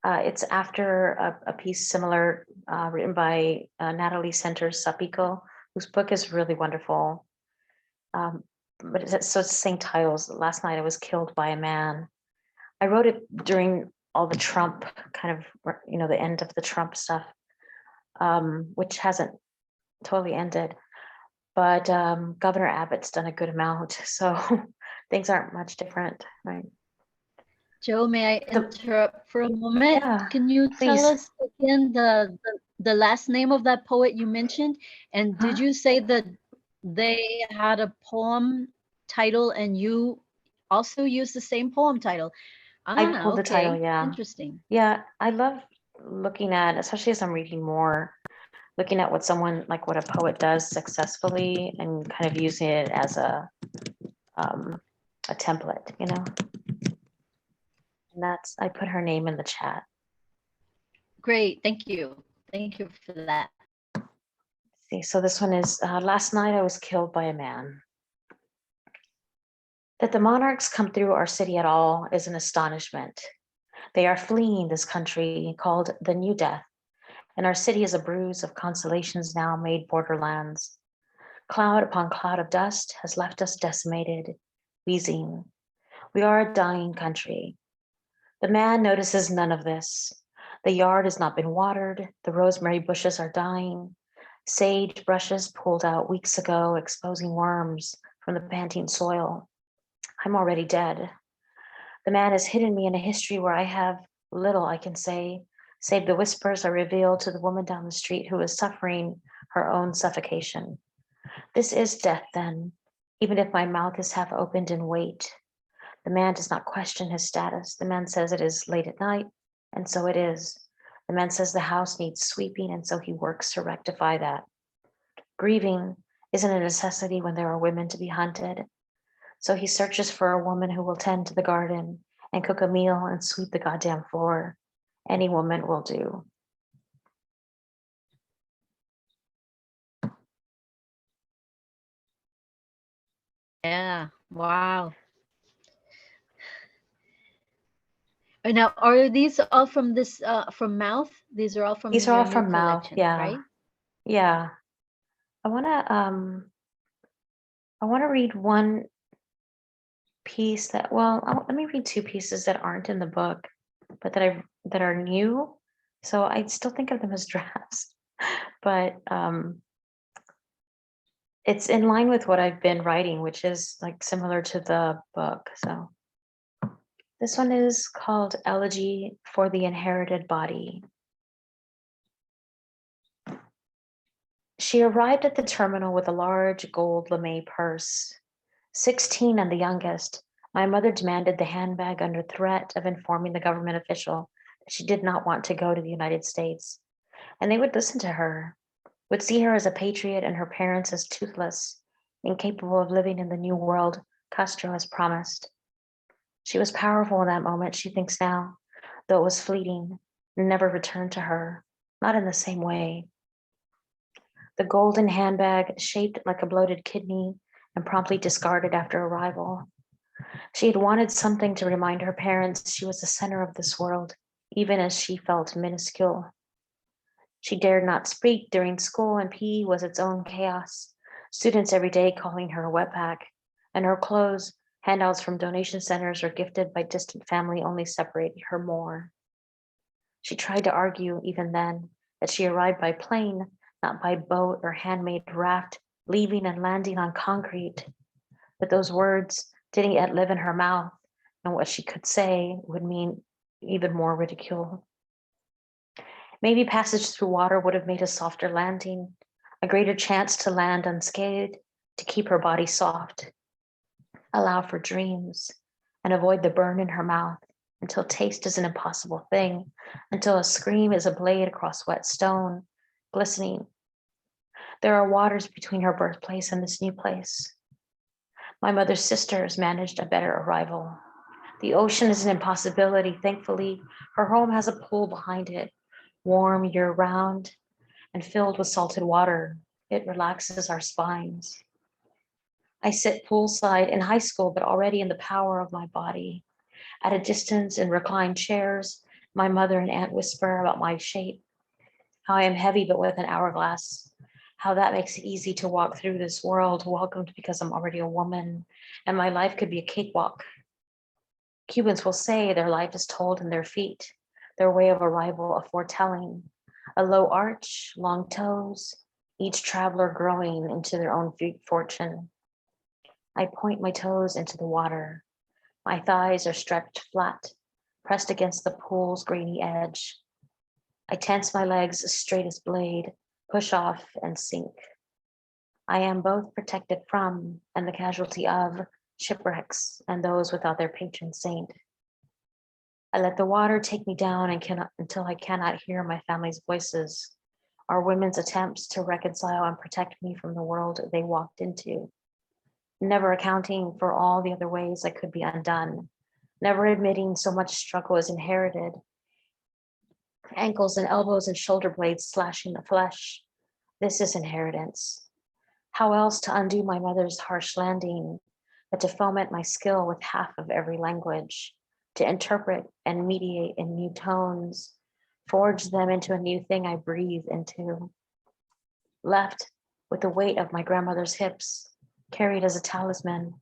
It's after a piece similar written by Natalie Centers Sapico, whose book is really wonderful. But it's the same titles. Last night I was killed by a man. I wrote it during all the Trump kind of, the end of the Trump stuff, which hasn't totally ended. But Governor Abbott's done a good amount, so things aren't much different, right? Joe, may I interrupt for a moment? Yeah, Can you please. tell us again the last name of that poet you mentioned? And did you say that they had a poem title and you also used the same poem title? I pulled the title, yeah. Interesting. Yeah, I love looking at, especially as I'm reading more, looking at what a poet does successfully and kind of using it as a template, And I put her name in the chat. Great, thank you. Thank you for that. See, so this one is, last night I was killed by a man. That the monarchs come through our city at all is an astonishment. They are fleeing this country called the New Death, and our city is a bruise of consolations now made borderlands. Cloud upon cloud of dust has left us decimated, wheezing. We are a dying country. The man notices none of this. The yard has not been watered. The rosemary bushes are dying. Sage brushes pulled out weeks ago, exposing worms from the panting soil. I'm already dead. The man has hidden me in a history where I have little I can say, save the whispers I reveal to the woman down the street who is suffering her own suffocation. This is death then, even if my mouth is half opened in wait. The man does not question his status. The man says it is late at night, and so it is. The man says the house needs sweeping, and so he works to rectify that. Grieving isn't a necessity when there are women to be hunted. So he searches for a woman who will tend to the garden and cook a meal and sweep the goddamn floor. Any woman will do. Yeah, wow. Now, are these all from this, from Mouth? These are all from These are your all new from Mouth, collection, yeah. right? Yeah. I wanna read one piece that, let me read two pieces that aren't in the book, but that are new. So I still think of them as drafts, but it's in line with what I've been writing, which is like similar to the book. So this one is called Elegy for the Inherited Body. She arrived at the terminal with a large gold lame purse. 16 and the youngest, my mother demanded the handbag under threat of informing the government official that she did not want to go to the United States. And they would listen to her, would see her as a patriot and her parents as toothless, incapable of living in the new world Castro has promised. She was powerful in that moment, she thinks now, though it was fleeting and never returned to her, not in the same way. The golden handbag, shaped like a bloated kidney and promptly discarded after arrival. She had wanted something to remind her parents she was the center of this world, even as she felt minuscule. She dared not speak during school, and PE was its own chaos. Students every day calling her a wetback, and her clothes, handouts from donation centers or gifted by distant family, only separated her more. She tried to argue even then that she arrived by plane, not by boat or handmade raft, leaving and landing on concrete. But those words didn't yet live in her mouth, and what she could say would mean even more ridicule. Maybe passage through water would have made a softer landing, a greater chance to land unscathed, to keep her body soft, allow for dreams, and avoid the burn in her mouth until taste is an impossible thing, until a scream is a blade across wet stone, glistening. There are waters between her birthplace and this new place. My mother's sisters managed a better arrival. The ocean is an impossibility. Thankfully, her home has a pool behind it, warm year-round and filled with salted water. It relaxes our spines. I sit poolside in high school, but already in the power of my body. At a distance in reclined chairs, my mother and aunt whisper about my shape, how I am heavy but with an hourglass, how that makes it easy to walk through this world, welcomed because I'm already a woman, and my life could be a cakewalk. Cubans will say their life is told in their feet, their way of arrival a foretelling, a low arch, long toes, each traveler growing into their own fortune. I point my toes into the water. My thighs are stretched flat, pressed against the pool's grainy edge. I tense my legs as straight as blade, push off and sink. I am both protected from and the casualty of shipwrecks and those without their patron saint. I let the water take me down until I cannot hear my family's voices, our women's attempts to reconcile and protect me from the world they walked into, never accounting for all the other ways I could be undone, never admitting so much struggle is inherited, ankles and elbows and shoulder blades slashing the flesh. This is inheritance. How else to undo my mother's harsh landing, but to foment my skill with half of every language, to interpret and mediate in new tones, forge them into a new thing I breathe into. Left with the weight of my grandmother's hips, carried as a talisman,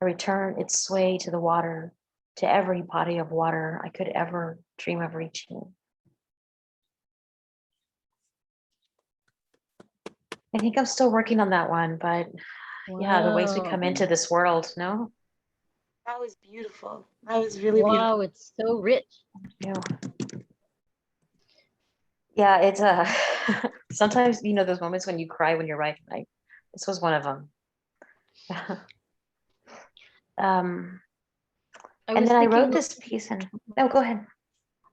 I return its sway to the water, to every body of water I could ever dream of reaching. I think I'm still working on that one, but yeah, the ways we come into this world, no? That was beautiful. That was really Wow, beautiful. it's so rich. Yeah, it's sometimes, you know, those moments when you cry when you're writing, like this was one of them. And then I wrote this piece and, oh, go ahead.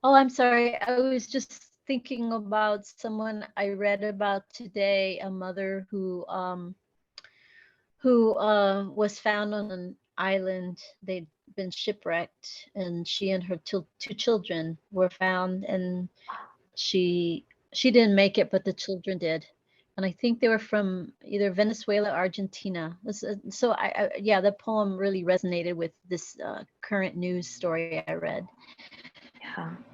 Oh, I'm sorry. I was just thinking about someone I read about today, a mother who was found on an island. They'd been shipwrecked, and she and her two children were found, and she didn't make it, but the children did. And I think they were from either Venezuela or Argentina. So yeah, the poem really resonated with this current news story I read.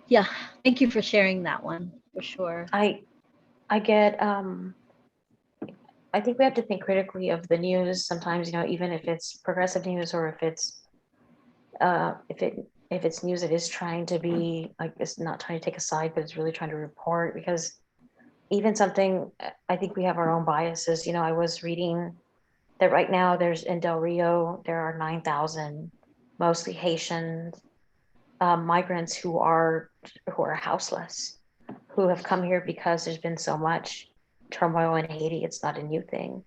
Yeah, thank you for sharing that one, for sure. I get, I think we have to think critically of the news sometimes, you know, even if it's progressive news or if it's news that is trying to be like, it's not trying to take a side, but it's really trying to report, because even something, I think we have our own biases. You know, I was reading that right now there's in Del Rio, there are 9,000 mostly Haitian migrants who are houseless, who have come here because there's been so much turmoil in Haiti. It's not a new thing.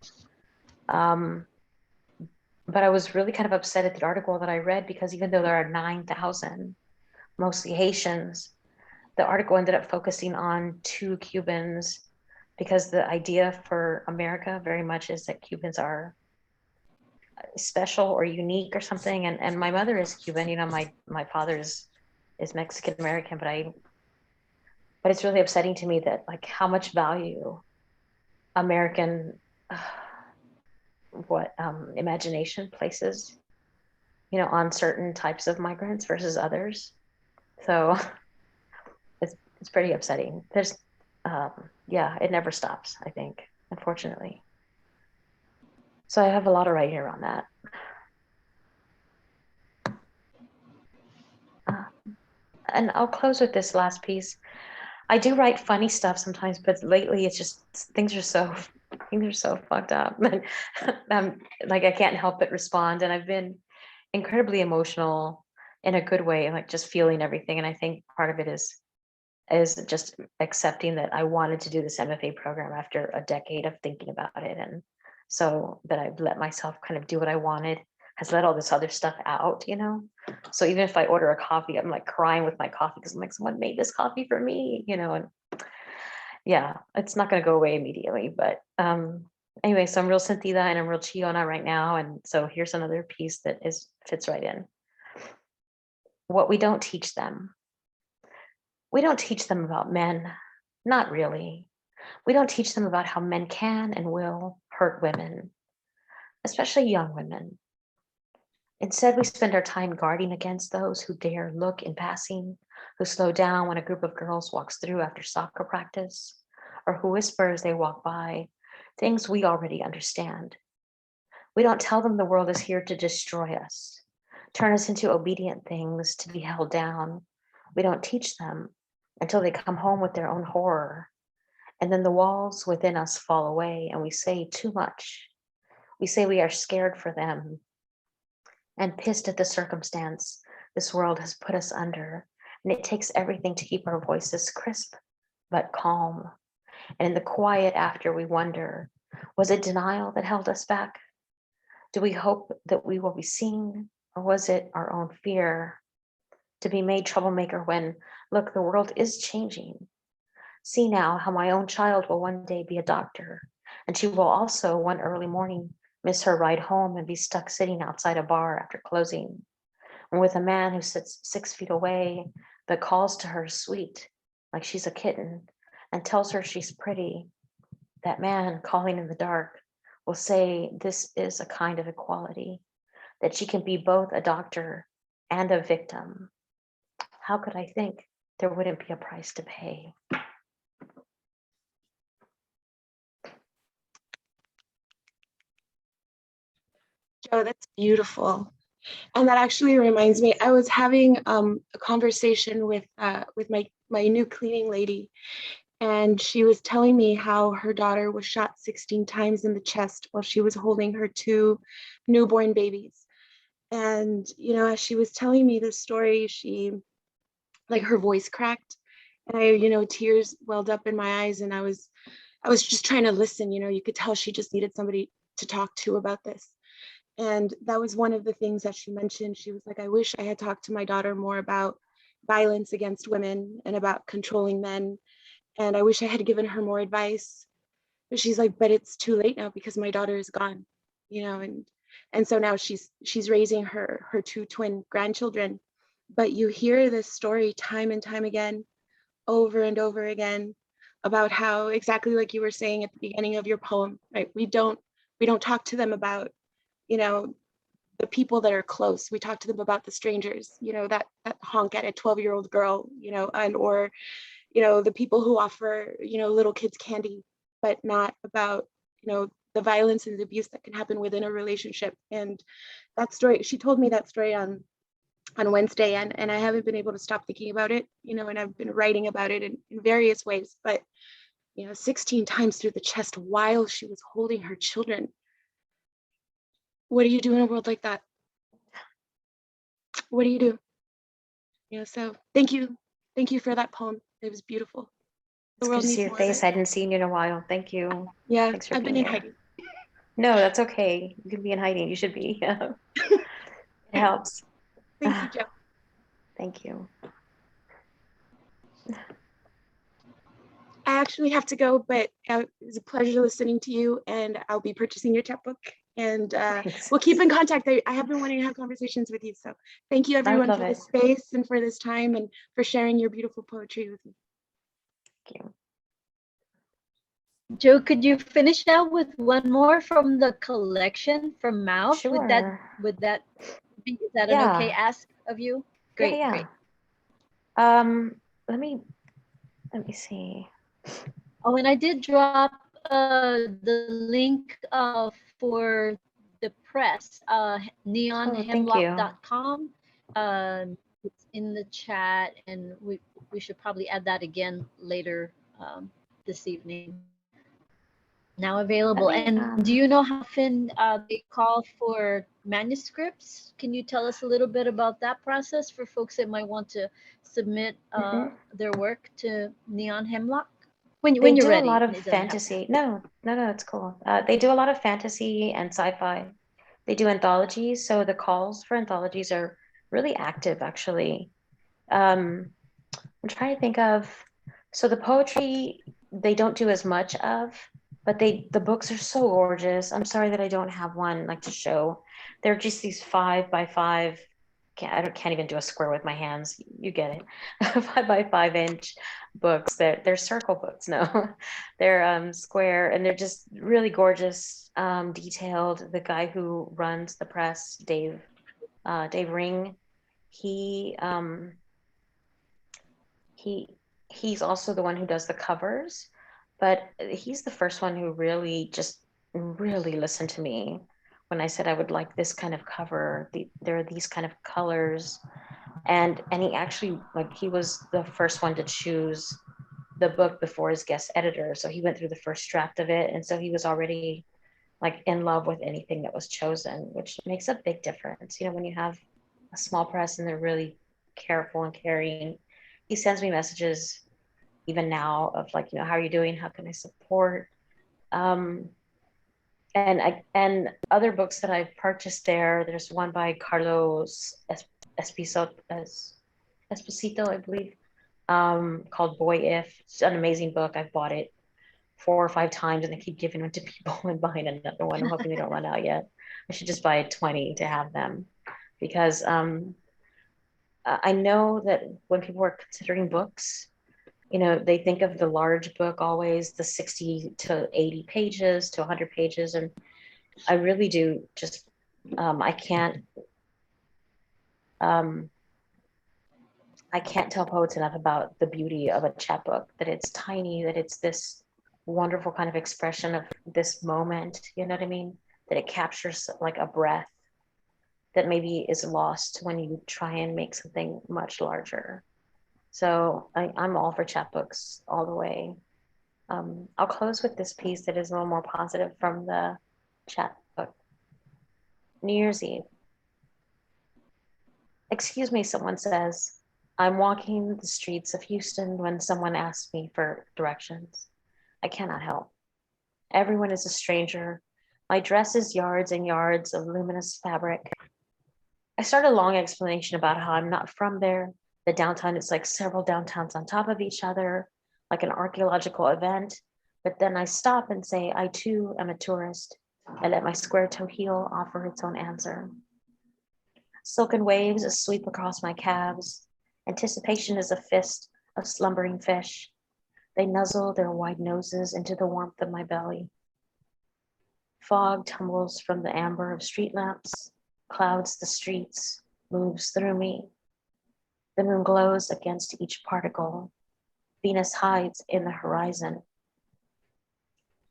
But I was really kind of upset at the article that I read, because even though there are 9,000 mostly Haitians, the article ended up focusing on 2 Cubans, because the idea for America very much is that Cubans are special or unique or something. And my mother is Cuban, you know, my father is Mexican American, but it's really upsetting to me that, like, how much value American imagination places, you know, on certain types of migrants versus others. So it's pretty upsetting. There's yeah, it never stops, I think, unfortunately. So I have a lot of writing around that. And I'll close with this last piece. I do write funny stuff sometimes, but lately it's just things are so fucked up. Like, I can't help but respond, and I've been incredibly emotional in a good way, like just feeling everything. And I think part of it is just accepting that I wanted to do this MFA program after a decade of thinking about it, and so that I've let myself kind of do what I wanted has let all this other stuff out, you know. So even if I order a coffee, I'm like crying with my coffee because I'm like, someone made this coffee for me, you know. And yeah, it's not going to go away immediately, but anyway, so I'm real sentida and I'm real chillona right now, and so here's another piece that fits right in. What we don't teach them. We don't teach them about men, not really. We don't teach them about how men can and will hurt women, especially young women. Instead, we spend our time guarding against those who dare look in passing, who slow down when a group of girls walks through after soccer practice, or who whisper as they walk by, things we already understand. We don't tell them the world is here to destroy us, turn us into obedient things to be held down. We don't teach them until they come home with their own horror. And then the walls within us fall away and we say too much. We say we are scared for them and pissed at the circumstance this world has put us under. And it takes everything to keep our voices crisp but calm. And in the quiet after, we wonder, was it denial that held us back? Do we hope that we will be seen, or was it our own fear to be made troublemaker when, look, the world is changing. See now how my own child will one day be a doctor, and she will also one early morning miss her ride home and be stuck sitting outside a bar after closing, and with a man who sits 6 feet away but calls to her sweet, like she's a kitten, and tells her she's pretty. That man calling in the dark will say this is a kind of equality, that she can be both a doctor and a victim. How could I think there wouldn't be a price to pay? Joe, that's beautiful. And that actually reminds me, I was having a conversation with my new cleaning lady, and she was telling me how her daughter was shot 16 times in the chest while she was holding her 2 newborn babies. And, you know, as she was telling me this story, like her voice cracked, and tears welled up in my eyes, and I was just trying to listen. You could tell she just needed somebody to talk to about this. And that was one of the things that she mentioned. She was like, I wish I had talked to my daughter more about violence against women and about controlling men. And I wish I had given her more advice. But she's like, but it's too late now because my daughter is gone, and so now she's raising her 2 twin grandchildren. But you hear this story time and time again, over and over again, about how, exactly like you were saying at the beginning of your poem, right? We don't talk to them about, the people that are close. We talk to them about the strangers, that honk at a 12-year-old girl, or the people who offer, little kids candy, but not about, the violence and the abuse that can happen within a relationship. And that story, she told me that story on Wednesday, and I haven't been able to stop thinking about it, and I've been writing about it in various ways. But 16 times through the chest while she was holding her children. What do you do in a world like that? What do you do? So thank you for that poem. It was beautiful. It's good to see your face. I hadn't seen you in a while. Thank you. Yeah, thanks for I've been being in here. hiding. No, that's okay. You can be in hiding. You should be. It helps. Thank you, Joe. Thank you. I actually have to go, but it was a pleasure listening to you, and I'll be purchasing your chapbook, and we'll keep in contact. I have been wanting to have conversations with you, so thank you everyone for this space and for this time and for sharing your beautiful poetry with me. Thank you. Joe, could you finish out with one more from the collection from Mouth? Sure. Is that an okay ask of you? Great, yeah. great. Let me see. Oh, and I did drop the link for the press, neonhemlock.com. It's in the chat, and we should probably add that again later this evening. Now available. And do you know how often they call for manuscripts? Can you tell us a little bit about that process for folks that might want to submit their work to Neon Hemlock? When you're ready. They do a lot of fantasy. No, it's cool. They do a lot of fantasy and sci-fi. They do anthologies, so the calls for anthologies are really active, actually. I'm trying to think of, so the poetry they don't do as much of, but the books are so gorgeous. I'm sorry that I don't have one like to show. They're just these 5 by 5. I can't even do a square with my hands. You get it. 5 by 5 inch books. They're circle books. No, they're square, and they're just really gorgeous, detailed. The guy who runs the press, Dave, Dave Ring. He he's also the one who does the covers, but he's the first one who really listened to me when I said I would like this kind of cover. There are these kind of colors, and he actually, like, he was the first one to choose the book before his guest editor. So he went through the first draft of it, and so he was already like in love with anything that was chosen, which makes a big difference. You know, when you have a small press and they're really careful and caring. He sends me messages even now of like, you know, how are you doing? How can I support? And other books that I've purchased there. There's one by Carlos Esposito, I believe, called Boy If. It's an amazing book. I've bought it 4 or 5 times and I keep giving them to people and buying another one. I'm hoping they don't run out yet. I should just buy 20 to have them, because I know that when people are considering books, you know, they think of the large book always, the 60 to 80 pages to 100 pages. And I really do just, I can't tell poets enough about the beauty of a chapbook, that it's tiny, that it's this wonderful kind of expression of this moment, you know what I mean? That it captures like a breath that maybe is lost when you try and make something much larger. So I'm all for chapbooks all the way. I'll close with this piece that is a little more positive from the chapbook. New Year's Eve. Excuse me, someone says. I'm walking the streets of Houston when someone asks me for directions. I cannot help. Everyone is a stranger. My dress is yards and yards of luminous fabric. I start a long explanation about how I'm not from there. The downtown is like several downtowns on top of each other, like an archaeological event. But then I stop and say, I too am a tourist. I let my square toe heel offer its own answer. Silken waves sweep across my calves. Anticipation is a fist of slumbering fish. They nuzzle their wide noses into the warmth of my belly. Fog tumbles from the amber of street lamps, clouds the streets, moves through me. The moon glows against each particle. Venus hides in the horizon.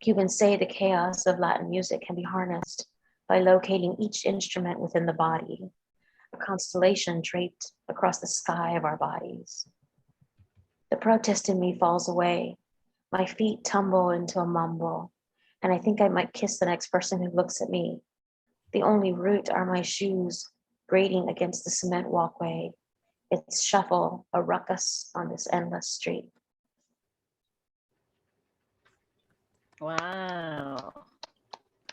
Cubans say the chaos of Latin music can be harnessed by locating each instrument within the body, a constellation draped across the sky of our bodies. The protest in me falls away. My feet tumble into a mumble, and I think I might kiss the next person who looks at me. The only root are my shoes grating against the cement walkway. It's shuffle, a ruckus on this endless street. Wow.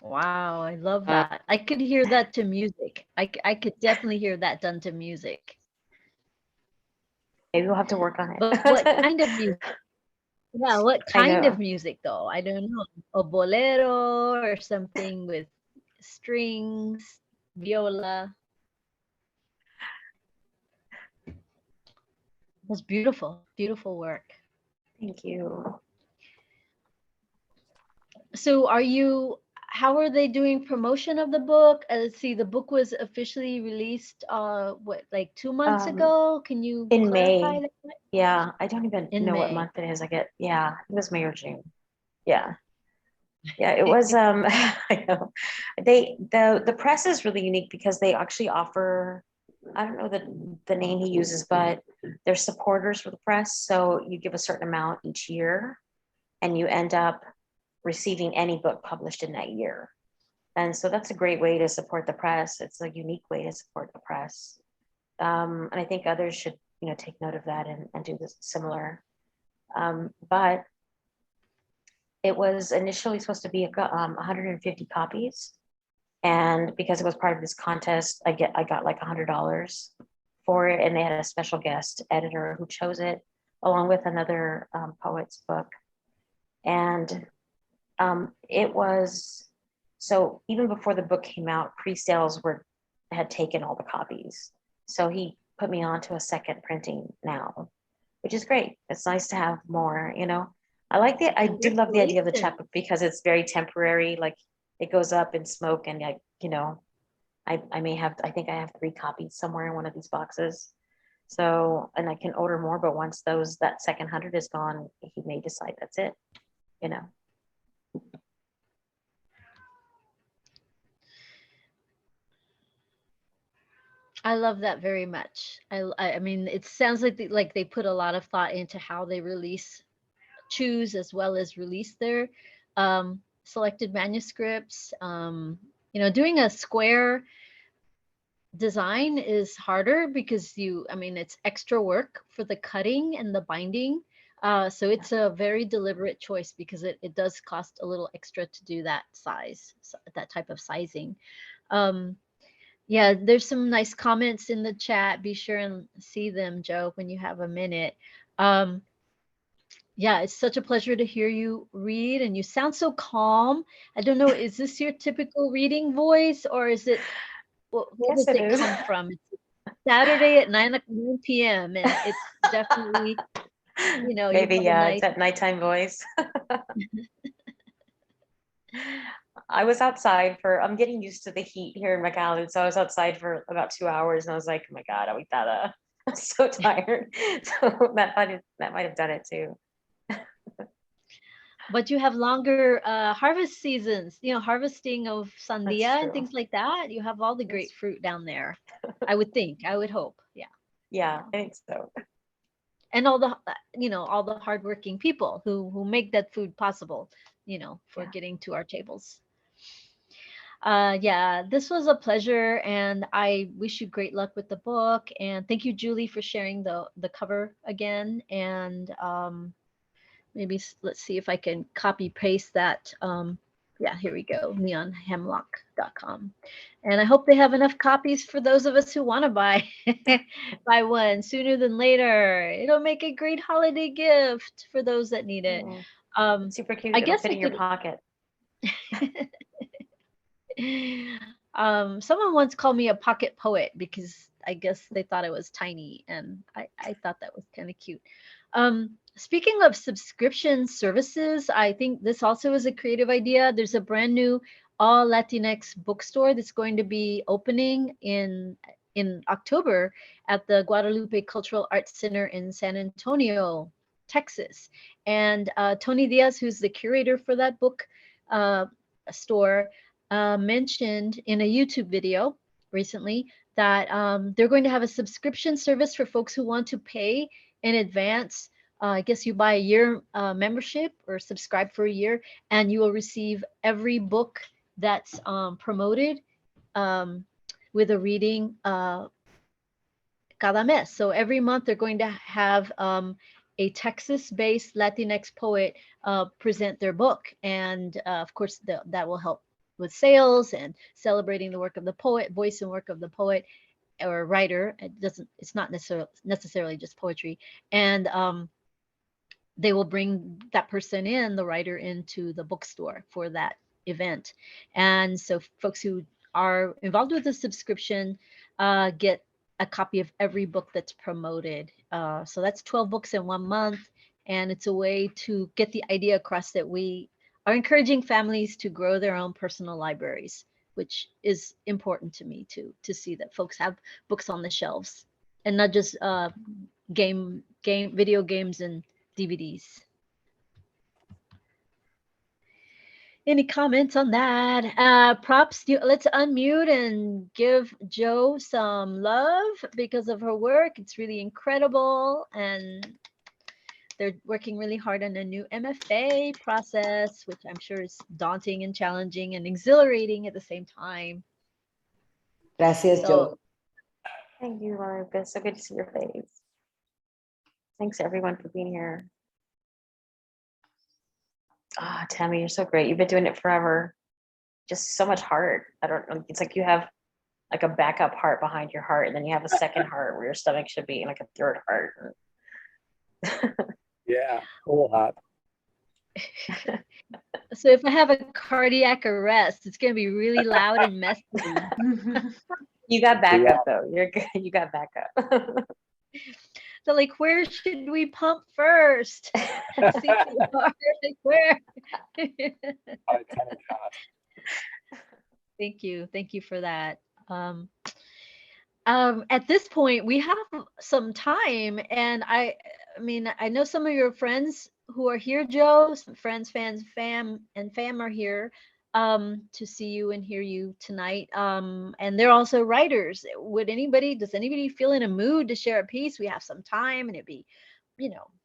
Wow, I love that. I could hear that to music. I could definitely hear that done to music. Maybe we'll have to work on it. But what kind of music? Yeah, what kind know. of music though? I don't know. A bolero or something with strings, viola. It was beautiful, beautiful work. Thank you. So how are they doing promotion of the book? Let's see, the book was officially released like 2 months ago? Can you in clarify May? that? Yeah, I don't even know what May. month it is. It was May or June. Yeah, it was. I know. The press is really unique because they actually offer, I don't know the name he uses, but they're supporters for the press. So you give a certain amount each year, and you end up receiving any book published in that year. And so that's a great way to support the press. It's a unique way to support the press. And I think others should, take note of that and do this similar. But it was initially supposed to be 150 copies. And because it was part of this contest, I got like $100 for it. And they had a special guest editor who chose it along with another poet's book. And it was, so even before the book came out, pre-sales had taken all the copies. So he put me on to a second printing now, which is great. It's nice to have more, I do love the idea of the chapbook because it's very temporary. Like it goes up in smoke and I may have, I think I have 3 copies somewhere in one of these boxes. So, and I can order more, but once that second 100 is gone, he may decide that's it, you know. I love that very much. I mean, it sounds like they put a lot of thought into how they choose as well as release their selected manuscripts. Doing a square design is harder because it's extra work for the cutting and the binding. So it's a very deliberate choice because it does cost a little extra to do that size, that type of sizing. Yeah, there's some nice comments in the chat. Be sure and see them, Joe, when you have a minute. Yeah, it's such a pleasure to hear you read, and you sound so calm. I don't know, is this your typical reading voice, or is it, where Yes, does it it is. come from? It's Saturday at 9 p.m. and it's definitely, you Maybe, have a yeah, nice. it's that nighttime voice. I was outside I'm getting used to the heat here in McAllen. So I was outside for about 2 hours and I was like, oh my God, I'm so tired. So that might have done it too. But you have longer harvest seasons, harvesting of sandia and things like that. You have all the great fruit down there. I would hope. Yeah. Yeah, I think so. And all the hardworking people who make that food possible, for getting to our tables. Yeah, this was a pleasure, and I wish you great luck with the book. And thank you, Julie, for sharing the cover again. And maybe let's see if I can copy paste that. Yeah, here we go, neonhemlock.com. And I hope they have enough copies for those of us who want to buy one sooner than later. It'll make a great holiday gift for those that need it. Super cute. I It'll guess fit in your pocket. Someone once called me a pocket poet because I guess they thought it was tiny, and I thought that was kind of cute. Speaking of subscription services, I think this also is a creative idea. There's a brand new all Latinx bookstore that's going to be opening in October at the Guadalupe Cultural Arts Center in San Antonio, Texas. And Tony Diaz, who's the curator for that book store, mentioned in a YouTube video recently that they're going to have a subscription service for folks who want to pay in advance. I guess you buy a year membership or subscribe for a year, and you will receive every book that's promoted with a reading cada mes. So every month they're going to have a Texas-based Latinx poet present their book, and of course that will help with sales and celebrating the work of the poet, voice and work of the poet or writer. It's not necessarily just poetry. And they will bring that person the writer, into the bookstore for that event. And so folks who are involved with the subscription get a copy of every book that's promoted. So that's 12 books in 1 month. And it's a way to get the idea across that we are encouraging families to grow their own personal libraries, which is important to me to see that folks have books on the shelves and not just video games and DVDs. Any comments on that? Props, let's unmute and give Jo some love because of her work. It's really incredible. And they're working really hard on a new MFA process, which I'm sure is daunting and challenging and exhilarating at the same time. Gracias, Jo. Thank you, Margaret. So good to see your face. Thanks everyone for being here. Ah, Tammy, you're so great. You've been doing it forever. Just so much heart. I don't know. It's like you have like a backup heart behind your heart, and then you have a second heart where your stomach should be, and like a third heart. Yeah, whole heart. So if I have a cardiac arrest, it's going to be really loud and messy. You got backup though. You're good. You got backup. So like, where should we pump first? CPR, like where? Thank you for that. At this point, we have some time, and I mean, I know some of your friends who are here, Joe. Some friends, fans, fam are here to see you and hear you tonight. And they're also writers. Does anybody feel in a mood to share a piece? We have some time, and it'd be,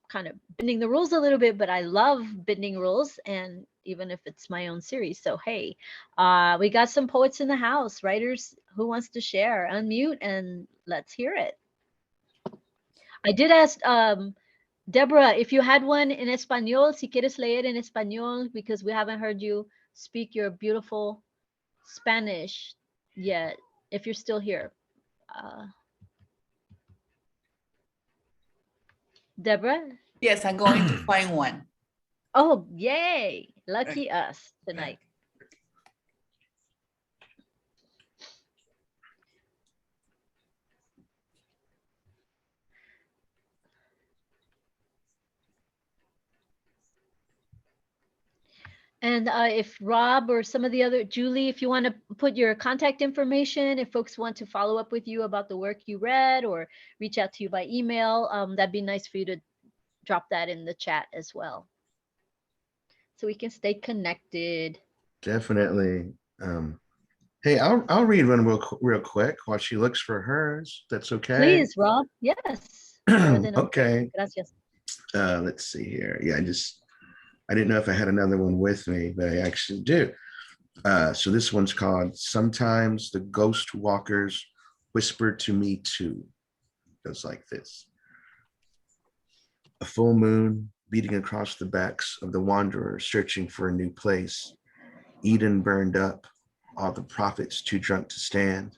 kind of bending the rules a little bit, but I love bending rules, and even if it's my own series. So hey, we got some poets in the house, writers. Who wants to share? Unmute and let's hear it. I did ask Deborah if you had one in español, si quieres leer en español, because we haven't heard you speak your beautiful Spanish yet, if you're still here. Deborah? Yes, I'm going to find one. Oh, yay. Lucky us tonight. And if Rob or some of the other, Julie, if you want to put your contact information, if folks want to follow up with you about the work you read or reach out to you by email, that'd be nice for you to drop that in the chat as well, so we can stay connected. Definitely. Hey, I'll read one real quick while she looks for hers. That's okay. Please, Rob. Yes. Okay. Gracias. Let's see here. Yeah, I didn't know if I had another one with me, but I actually do. So this one's called Sometimes the Ghost Walkers Whisper to Me Too. It goes like this. A full moon beating across the backs of the wanderer searching for a new place. Eden burned up, all the prophets too drunk to stand,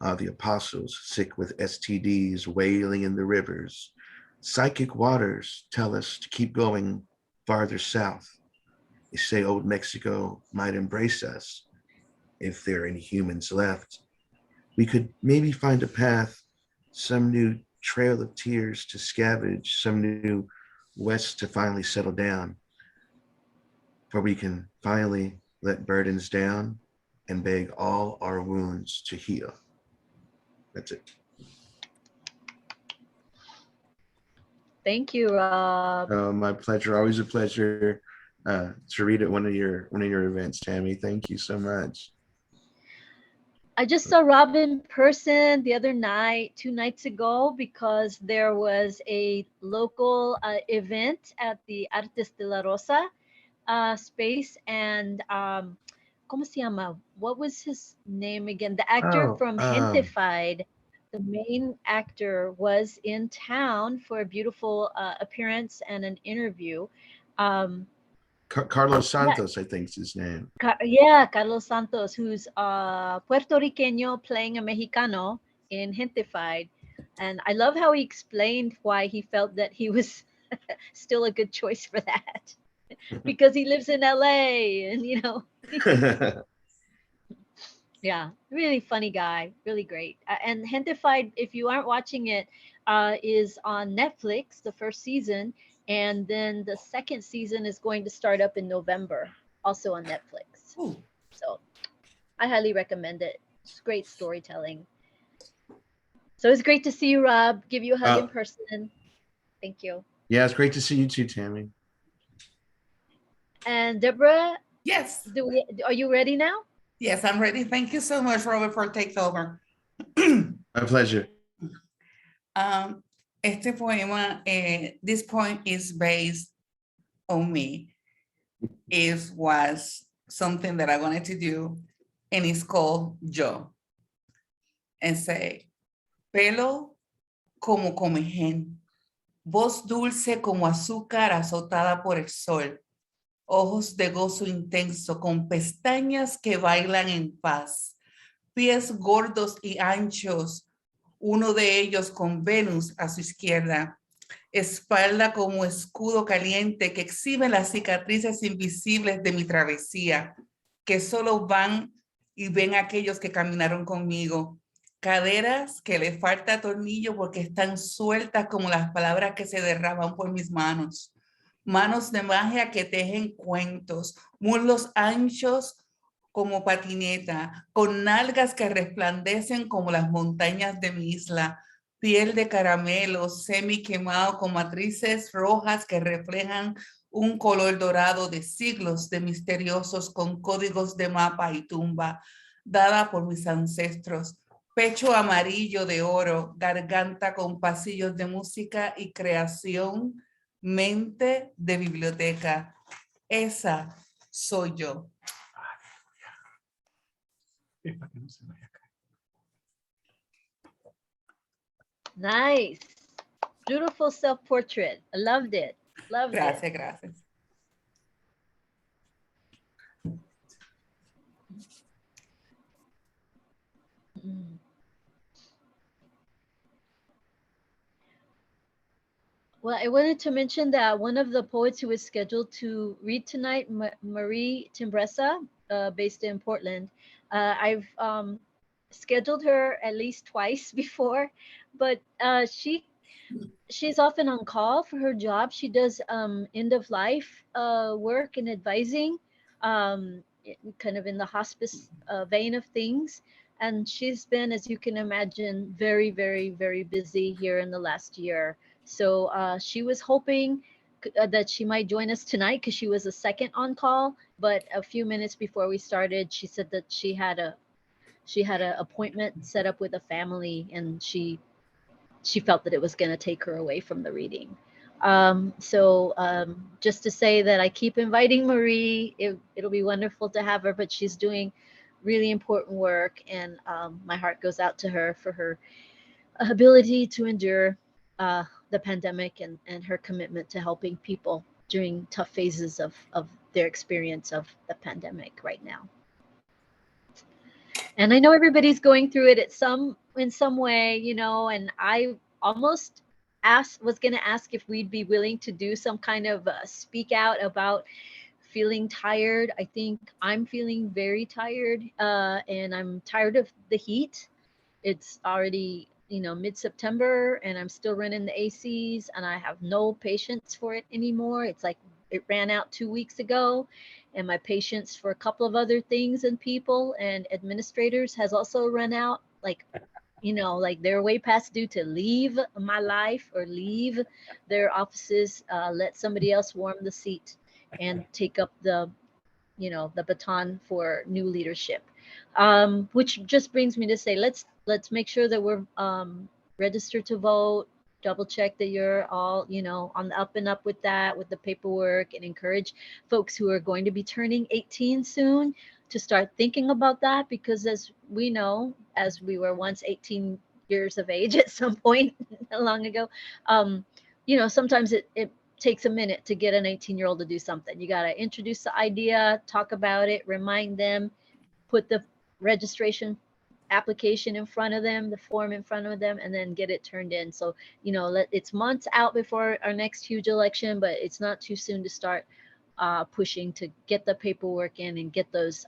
all the apostles sick with STDs wailing in the rivers. Psychic waters tell us to keep going farther south. They say old Mexico might embrace us if there are any humans left. We could maybe find a path, some new trail of tears to scavenge, some new west to finally settle down, where we can finally let burdens down and beg all our wounds to heal. That's it. Thank you, Rob. My pleasure. Always a pleasure to read at one of your events, Tammy. Thank you so much. I just saw Rob in person the other night, 2 nights ago, because there was a local event at the Artes de la Rosa space, and ¿cómo se llama? What was his name again? The actor from Gentified. The main actor was in town for a beautiful appearance and an interview. Carlos Santos, I think is his name. Yeah, Carlos Santos, who's Puerto Riqueño playing a Mexicano in Gentified. And I love how he explained why he felt that he was still a good choice for that. Because he lives in LA and, yeah, really funny guy, really great. And Gentified, if you aren't watching it, is on Netflix, the first season. And then the second season is going to start up in November, also on Netflix. Ooh. So I highly recommend it. It's great storytelling. So it's great to see you, Rob. Give you a hug in person. Thank you. Yeah, it's great to see you too, Tammy. And Deborah? Yes. Are you ready now? Yes, I'm ready. Thank you so much, Robert, for taking over. My pleasure. Este poema, this poem is based on me. It was something that I wanted to do, and it's called Yo. And say, pelo como comején, voz dulce como azúcar azotada por el sol, ojos de gozo intenso con pestañas que bailan en paz, pies gordos y anchos, uno de ellos con Venus a su izquierda, espalda como escudo caliente que exhibe las cicatrices invisibles de mi travesía, que solo van y ven aquellos que caminaron conmigo, caderas que le falta tornillo porque están sueltas como las palabras que se derraman por mis manos, manos de magia que tejen cuentos, muslos anchos como patineta, con nalgas que resplandecen como las montañas de mi isla, piel de caramelo, semi quemado con matrices rojas que reflejan un color dorado de siglos de misteriosos con códigos de mapa y tumba, dada por mis ancestros. Pecho amarillo de oro, garganta con pasillos de música y creación, mente de biblioteca. Esa soy yo. Nice. Beautiful self-portrait. I loved it. Loved Gracias, it. gracias. Mm. Well, I wanted to mention that one of the poets who was scheduled to read tonight, Marie Timbressa, based in Portland, I've scheduled her at least twice before, but she's often on call for her job. She does end of life work and advising, kind of in the hospice vein of things. And she's been, as you can imagine, very, very, very busy here in the last year. So she was hoping that she might join us tonight because she was a second on call. But a few minutes before we started, she said that she had a appointment set up with a family, and she felt that it was going to take her away from the reading. So just to say that I keep inviting Marie. It'll be wonderful to have her, but she's doing really important work, and my heart goes out to her for her ability to endure the pandemic and her commitment to helping people during tough phases of their experience of the pandemic right now. And I know everybody's going through it in some way, you know, and I almost was going to ask if we'd be willing to do some kind of speak out about feeling tired. I think I'm feeling very tired, and I'm tired of the heat. It's already, you know, mid-September, and I'm still running the ACs, and I have no patience for it anymore. It's like it ran out 2 weeks ago, and my patience for a couple of other things and people and administrators has also run out. Like, you know, like they're way past due to leave my life or leave their offices, let somebody else warm the seat and take up the, you know, the baton for new leadership. Which just brings me to say, let's make sure that we're registered to vote, double check that you're all, you know, on the up and up with that, with the paperwork, and encourage folks who are going to be turning 18 soon to start thinking about that, because as we know, as we were once 18 years of age at some point long ago, you know, sometimes it takes a minute to get an 18-year-old to do something. You got to introduce the idea, talk about it, remind them, put the registration application in front of them, the form in front of them, and then get it turned in. So, you know, it's months out before our next huge election, but it's not too soon to start pushing to get the paperwork in and get those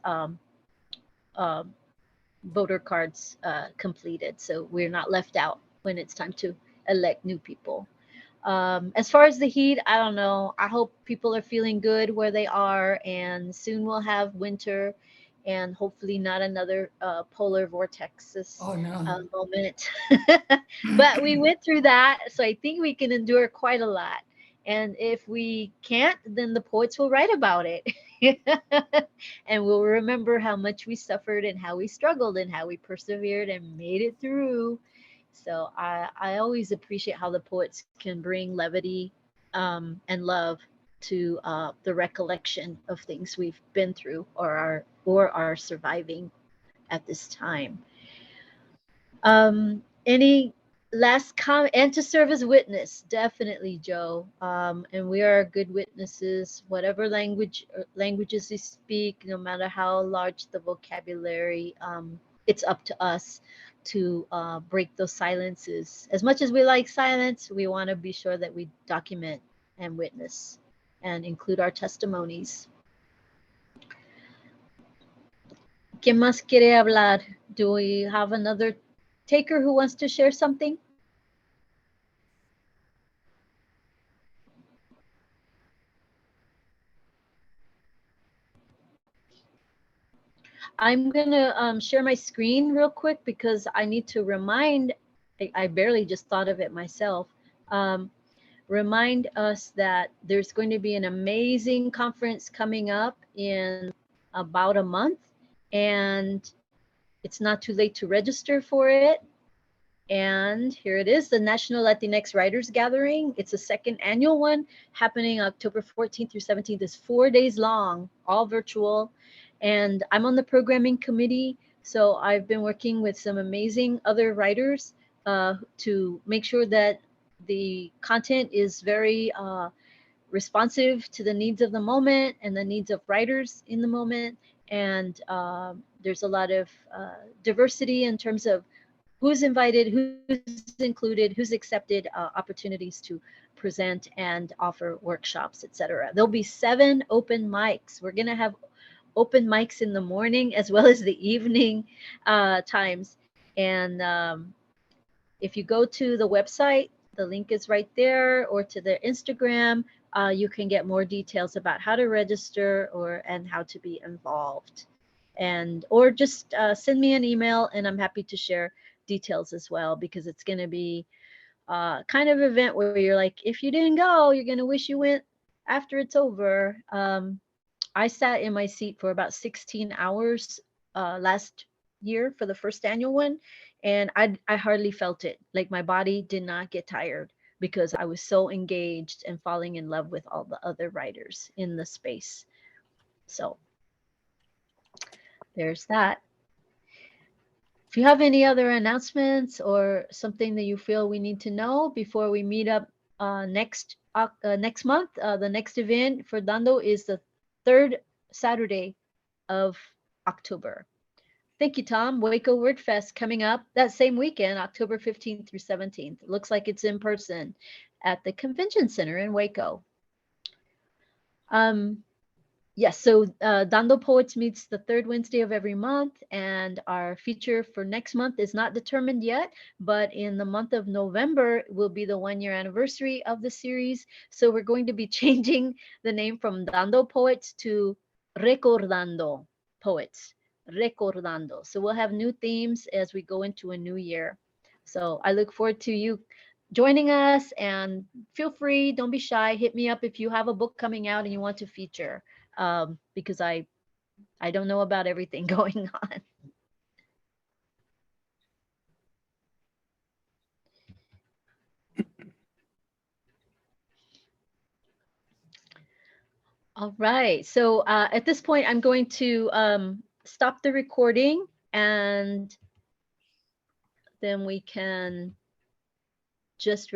voter cards completed, so we're not left out when it's time to elect new people. As far as the heat, I don't know. I hope people are feeling good where they are, and soon we'll have winter, and hopefully not another polar vortexes moment. But we went through that, so I think we can endure quite a lot. And if we can't, then the poets will write about it. And we'll remember how much we suffered and how we struggled and how we persevered and made it through. So I always appreciate how the poets can bring levity and love to the recollection of things we've been through or are surviving at this time. Any last comment? And to serve as witness, definitely, Joe. And we are good witnesses, whatever languages we speak, no matter how large the vocabulary. It's up to us to break those silences. As much as we like silence, we want to be sure that we document and witness and include our testimonies. ¿Quién más quiere hablar? Do we have another taker who wants to share something? I'm gonna share my screen real quick because I need to remind, I barely just thought of it myself. Remind us that there's going to be an amazing conference coming up in about a month, and it's not too late to register for it. And here it is, the National Latinx Writers Gathering. It's a second annual one happening October 14th through 17th. It's 4 days long, all virtual. And I'm on the programming committee. So I've been working with some amazing other writers to make sure that the content is very responsive to the needs of the moment and the needs of writers in the moment. And there's a lot of diversity in terms of who's invited, who's included, who's accepted, opportunities to present and offer workshops, etc. There'll be 7 open mics. We're going to have open mics in the morning as well as the evening times. And if you go to the website, the link is right there, or to their Instagram, you can get more details about how to register and how to be involved. Or just send me an email and I'm happy to share details as well, because it's going to be kind of event where you're like, if you didn't go, you're going to wish you went after it's over. I sat in my seat for about 16 hours last year for the first annual one, and I hardly felt it. Like my body did not get tired because I was so engaged and falling in love with all the other writers in the space. So there's that. If you have any other announcements or something that you feel we need to know before we meet up next month, the next event for Dando is the 3rd Saturday of October. Thank you, Tom. Waco WordFest coming up that same weekend, October 15th through 17th. It looks like it's in person at the Convention Center in Waco. Yes, so Dando Poets meets the 3rd Wednesday of every month, and our feature for next month is not determined yet, but in the month of November will be the 1-year anniversary of the series. So we're going to be changing the name from Dando Poets to Recordando Poets. Recordando. So we'll have new themes as we go into a new year. So I look forward to you joining us, and feel free, don't be shy, hit me up if you have a book coming out and you want to feature. Because I don't know about everything going on. All right, so at this point, I'm going to stop the recording, and then we can just